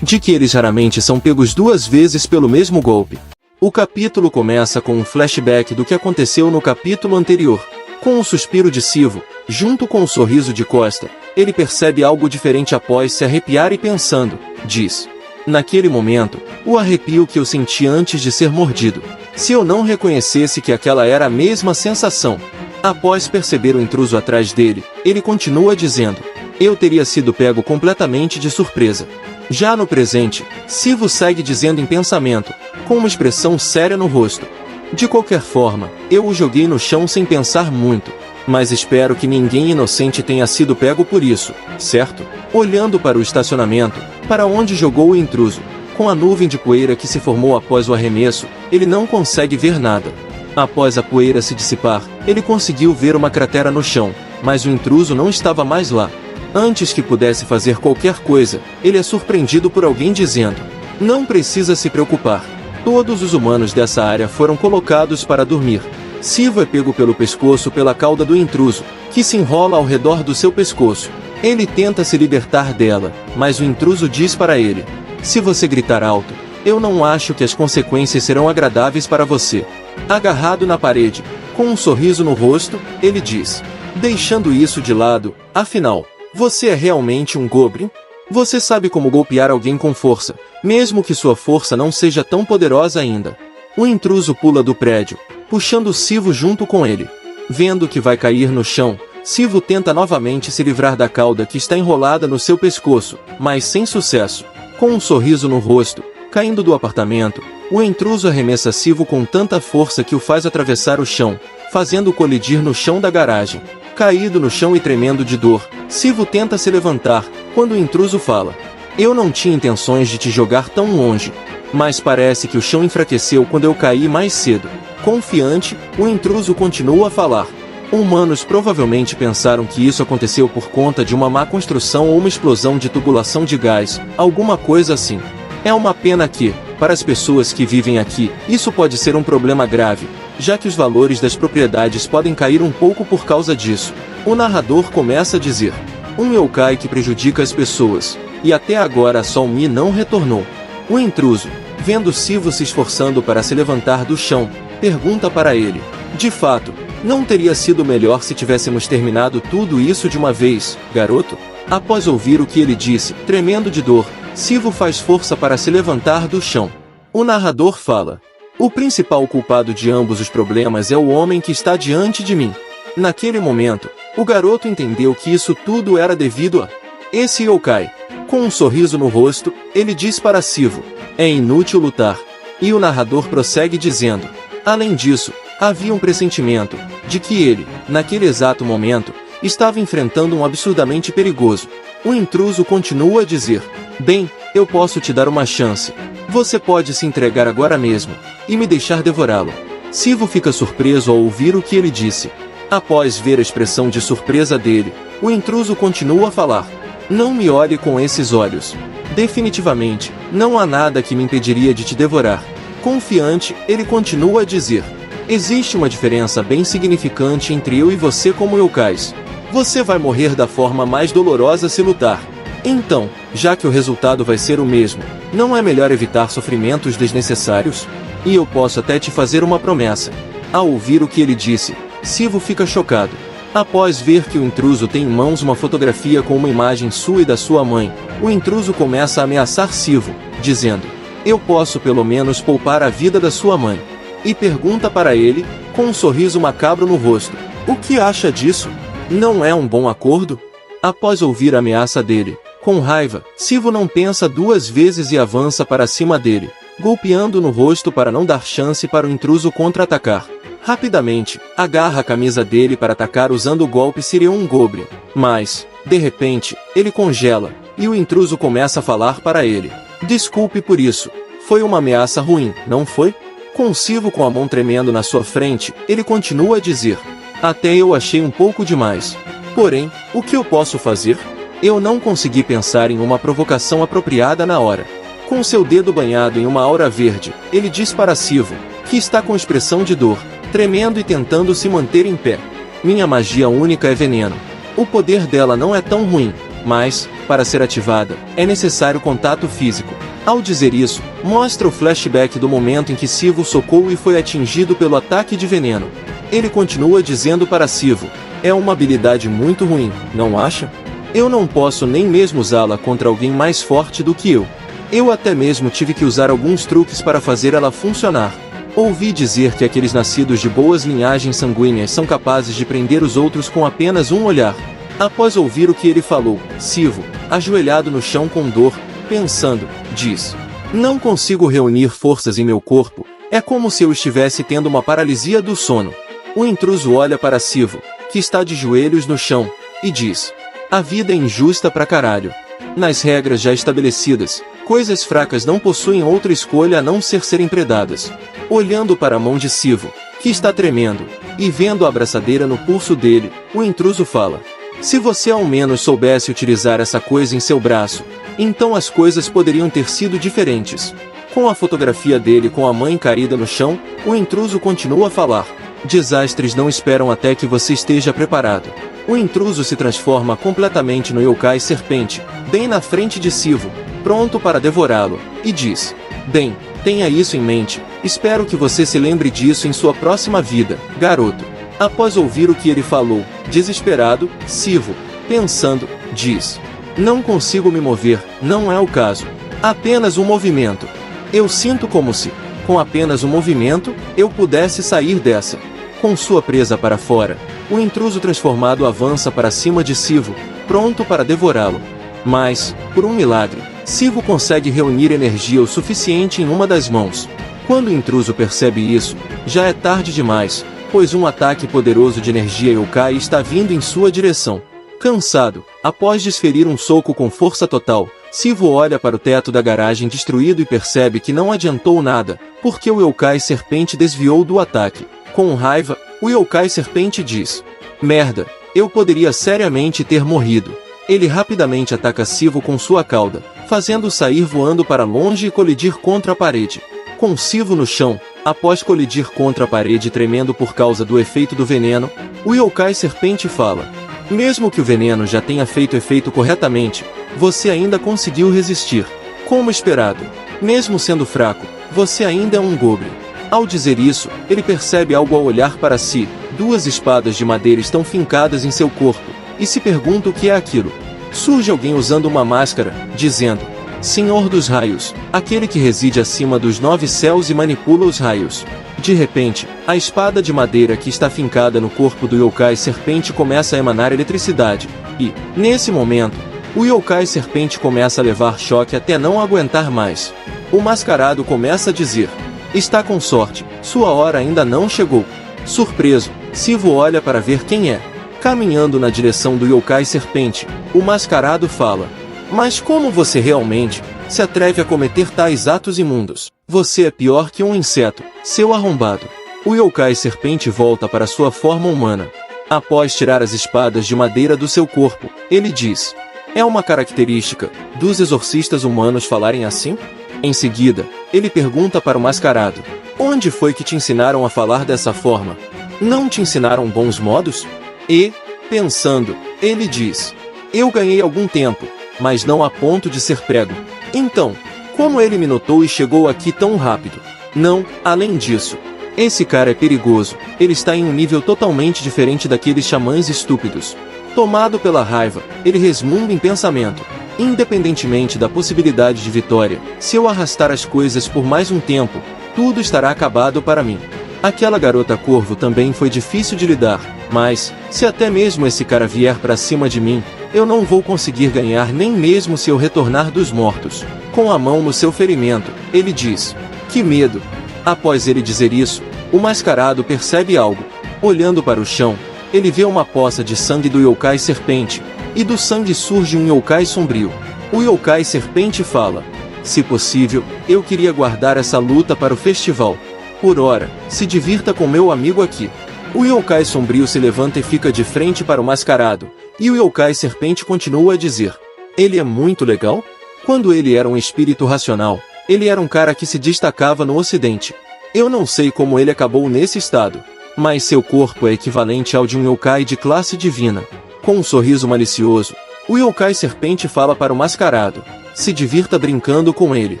de que eles raramente são pegos duas vezes pelo mesmo golpe. O capítulo começa com um flashback do que aconteceu no capítulo anterior. Com um suspiro de Sivo, junto com um sorriso de Costa, ele percebe algo diferente após se arrepiar e pensando, diz: naquele momento, o arrepio que eu senti antes de ser mordido. Se eu não reconhecesse que aquela era a mesma sensação. Após perceber o intruso atrás dele, ele continua dizendo: eu teria sido pego completamente de surpresa. Já no presente, Sivo segue dizendo em pensamento, com uma expressão séria no rosto: de qualquer forma, eu o joguei no chão sem pensar muito. Mas espero que ninguém inocente tenha sido pego por isso, certo? Olhando para o estacionamento, para onde jogou o intruso, com a nuvem de poeira que se formou após o arremesso, ele não consegue ver nada. Após a poeira se dissipar, ele conseguiu ver uma cratera no chão, mas o intruso não estava mais lá. Antes que pudesse fazer qualquer coisa, ele é surpreendido por alguém dizendo: não precisa se preocupar. Todos os humanos dessa área foram colocados para dormir. Sivo é pego pelo pescoço pela cauda do intruso, que se enrola ao redor do seu pescoço. Ele tenta se libertar dela, mas o intruso diz para ele: se você gritar alto, eu não acho que as consequências serão agradáveis para você. agarrado na parede. Com um sorriso no rosto, ele diz: deixando isso de lado, afinal, você é realmente um goblin? Você sabe como golpear alguém com força, mesmo que sua força não seja tão poderosa ainda. O intruso pula do prédio, puxando Sivo junto com ele. Vendo que vai cair no chão, Sivo tenta novamente se livrar da cauda que está enrolada no seu pescoço, mas sem sucesso. Com um sorriso no rosto, caindo do apartamento, o intruso arremessa Sivo com tanta força que o faz atravessar o chão, fazendo-o colidir no chão da garagem. Caído no chão e tremendo de dor, Sivo tenta se levantar, quando o intruso fala: eu não tinha intenções de te jogar tão longe, mas parece que o chão enfraqueceu quando eu caí mais cedo. Confiante, o intruso continua a falar. Humanos provavelmente pensaram que isso aconteceu por conta de uma má construção ou uma explosão de tubulação de gás, alguma coisa assim. É uma pena que, para as pessoas que vivem aqui, isso pode ser um problema grave, já que os valores das propriedades podem cair um pouco por causa disso. O narrador começa a dizer: um yokai que prejudica as pessoas, e até agora a Solmi não retornou. O intruso, vendo Sivo se esforçando para se levantar do chão, pergunta para ele: de fato, não teria sido melhor se tivéssemos terminado tudo isso de uma vez, garoto? Após ouvir o que ele disse, tremendo de dor, Sivo faz força para se levantar do chão. O narrador fala: o principal culpado de ambos os problemas é o homem que está diante de mim. Naquele momento, o garoto entendeu que isso tudo era devido a esse yokai. Com um sorriso no rosto, ele diz para Sivo: é inútil lutar. E o narrador prossegue dizendo: além disso, havia um pressentimento de que ele, naquele exato momento, estava enfrentando um absurdamente perigoso. O intruso continua a dizer: bem, eu posso te dar uma chance. Você pode se entregar agora mesmo e me deixar devorá-lo. Sivo fica surpreso ao ouvir o que ele disse. Após ver a expressão de surpresa dele, o intruso continua a falar: não me olhe com esses olhos. Definitivamente, não há nada que me impediria de te devorar. Confiante, ele continua a dizer: existe uma diferença bem significante entre eu e você como yokais. Você vai morrer da forma mais dolorosa se lutar. Então, já que o resultado vai ser o mesmo, não é melhor evitar sofrimentos desnecessários? E eu posso até te fazer uma promessa. Ao ouvir o que ele disse, Sivo fica chocado. Após ver que o intruso tem em mãos uma fotografia com uma imagem sua e da sua mãe, o intruso começa a ameaçar Sivo, dizendo: eu posso pelo menos poupar a vida da sua mãe. E pergunta para ele, com um sorriso macabro no rosto: o que acha disso? Não é um bom acordo? Após ouvir a ameaça dele, com raiva, Sivo não pensa duas vezes e avança para cima dele, golpeando no rosto para não dar chance para o intruso contra-atacar. Rapidamente, agarra a camisa dele para atacar usando o golpe Sirion Goblin. Mas, de repente, ele congela, e o intruso começa a falar para ele: desculpe por isso. Foi uma ameaça ruim, não foi? Com Sivo com a mão tremendo na sua frente, ele continua a dizer: até eu achei um pouco demais. Porém, o que eu posso fazer? Eu não consegui pensar em uma provocação apropriada na hora. Com seu dedo banhado em uma aura verde, ele diz para Sivo, que está com expressão de dor, tremendo e tentando se manter em pé: minha magia única é veneno. O poder dela não é tão ruim, mas, para ser ativada, é necessário contato físico. Ao dizer isso, mostra o flashback do momento em que Sivo socou e foi atingido pelo ataque de veneno. Ele continua dizendo para Sivo: é uma habilidade muito ruim, não acha? Eu não posso nem mesmo usá-la contra alguém mais forte do que eu. Eu até mesmo tive que usar alguns truques para fazer ela funcionar. Ouvi dizer que aqueles nascidos de boas linhagens sanguíneas são capazes de prender os outros com apenas um olhar. Após ouvir o que ele falou, Sivo, ajoelhado no chão com dor, pensando, diz: não consigo reunir forças em meu corpo, é como se eu estivesse tendo uma paralisia do sono. O intruso olha para Sivo, que está de joelhos no chão, e diz: a vida é injusta pra caralho. Nas regras já estabelecidas, coisas fracas não possuem outra escolha a não ser serem predadas. Olhando para a mão de Sivo, que está tremendo, e vendo a abraçadeira no pulso dele, o intruso fala: se você ao menos soubesse utilizar essa coisa em seu braço, então as coisas poderiam ter sido diferentes. Com a fotografia dele com a mãe caída no chão, o intruso continua a falar: desastres não esperam até que você esteja preparado. O intruso se transforma completamente no yokai serpente, bem na frente de Sivo, pronto para devorá-lo, e diz: bem, tenha isso em mente, Espero que você se lembre disso em sua próxima vida, garoto. Após ouvir o que ele falou, desesperado, Sivo, pensando, diz: não consigo me mover, não é o caso. Apenas um movimento. Eu sinto como se, com apenas um movimento, eu pudesse sair dessa. Com sua presa para fora, o intruso transformado avança para cima de Sivo, pronto para devorá-lo. Mas, por um milagre, Sivo consegue reunir energia o suficiente em uma das mãos. Quando o intruso percebe isso, já é tarde demais, pois um ataque poderoso de energia yokai está vindo em sua direção. Cansado, após desferir um soco com força total, Sivo olha para o teto da garagem destruído e percebe que não adiantou nada, porque o yokai serpente desviou do ataque. Com raiva, o yokai serpente diz: merda, eu poderia seriamente ter morrido. Ele rapidamente ataca Sivo com sua cauda, fazendo-o sair voando para longe e colidir contra a parede. Com Sivo no chão, após colidir contra a parede tremendo por causa do efeito do veneno, o yokai serpente fala: mesmo que o veneno já tenha feito efeito corretamente, você ainda conseguiu resistir. Como esperado. Mesmo sendo fraco, você ainda é um goblin. Ao dizer isso, ele percebe algo ao olhar para si. Duas espadas de madeira estão fincadas em seu corpo, e se pergunta o que é aquilo. Surge alguém usando uma máscara, dizendo: Senhor dos Raios, aquele que reside acima dos 9 céus e manipula os raios. De repente, a espada de madeira que está fincada no corpo do yokai serpente começa a emanar eletricidade, e, nesse momento, o yokai serpente começa a levar choque até não aguentar mais. O mascarado começa a dizer: está com sorte, sua hora ainda não chegou. Surpreso, Sivo olha para ver quem é. Caminhando na direção do yokai serpente, o mascarado fala: mas como você realmente se atreve a cometer tais atos imundos? Você é pior que um inseto, seu arrombado. O yokai serpente volta para sua forma humana. Após tirar as espadas de madeira do seu corpo, ele diz: é uma característica dos exorcistas humanos falarem assim? Em seguida, ele pergunta para o mascarado: onde foi que te ensinaram a falar dessa forma? Não te ensinaram bons modos? E, pensando, ele diz: eu ganhei algum tempo, mas não a ponto de ser prego. Então, como ele me notou e chegou aqui tão rápido? Não, além disso, esse cara é perigoso, ele está em um nível totalmente diferente daqueles xamãs estúpidos. Tomado pela raiva, ele resmunga em pensamento: independentemente da possibilidade de vitória, se eu arrastar as coisas por mais um tempo, tudo estará acabado para mim. Aquela garota corvo também foi difícil de lidar, mas, se até mesmo esse cara vier para cima de mim, eu não vou conseguir ganhar nem mesmo se eu retornar dos mortos. Com a mão no seu ferimento, ele diz: que medo! Após ele dizer isso, o mascarado percebe algo. Olhando para o chão, ele vê uma poça de sangue do yokai serpente, e do sangue surge um yokai sombrio. O yokai serpente fala: se possível, eu queria guardar essa luta para o festival. Por ora, se divirta com meu amigo aqui. O yokai sombrio se levanta e fica de frente para o mascarado, e o yokai serpente continua a dizer: ele é muito legal? Quando ele era um espírito racional, ele era um cara que se destacava no ocidente. Eu não sei como ele acabou nesse estado, mas seu corpo é equivalente ao de um yokai de classe divina. Com um sorriso malicioso, o yokai serpente fala para o mascarado: se divirta brincando com ele.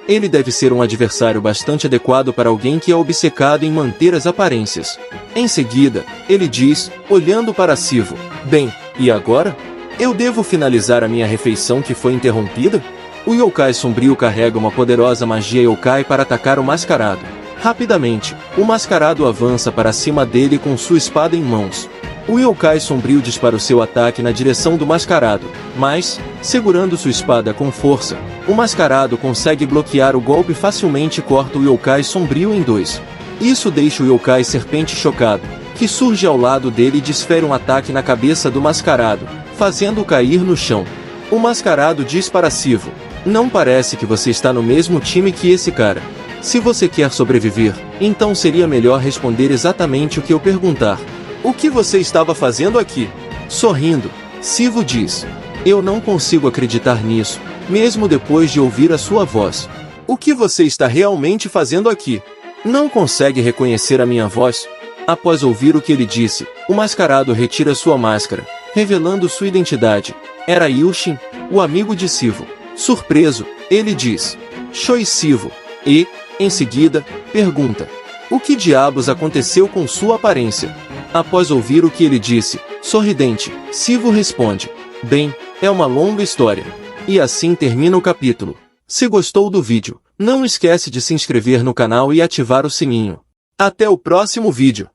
Ele deve ser um adversário bastante adequado para alguém que é obcecado em manter as aparências. Em seguida, ele diz, olhando para Sivo: bem, e agora? Eu devo finalizar a minha refeição que foi interrompida? O yokai sombrio carrega uma poderosa magia yokai para atacar o mascarado. Rapidamente, o mascarado avança para cima dele com sua espada em mãos. O yokai sombrio dispara o seu ataque na direção do mascarado, mas, segurando sua espada com força, o mascarado consegue bloquear o golpe facilmente e corta o yokai sombrio em dois. Isso deixa o yokai serpente chocado, que surge ao lado dele e desfere um ataque na cabeça do mascarado, fazendo-o cair no chão. O mascarado diz para Sivo: não parece que você está no mesmo time que esse cara. Se você quer sobreviver, então seria melhor responder exatamente o que eu perguntar. O que você estava fazendo aqui? Sorrindo, Sivo diz: eu não consigo acreditar nisso, mesmo depois de ouvir a sua voz. O que você está realmente fazendo aqui? Não consegue reconhecer a minha voz? Após ouvir o que ele disse, o mascarado retira sua máscara, revelando sua identidade. Era Yushin, o amigo de Sivo. Surpreso, ele diz: Shoi Sivo. E, Em seguida, pergunta: o que diabos aconteceu com sua aparência? Após ouvir o que ele disse, sorridente, Sivo responde: bem, é uma longa história. E assim termina o capítulo. Se gostou do vídeo, não esquece de se inscrever no canal e ativar o sininho. Até o próximo vídeo.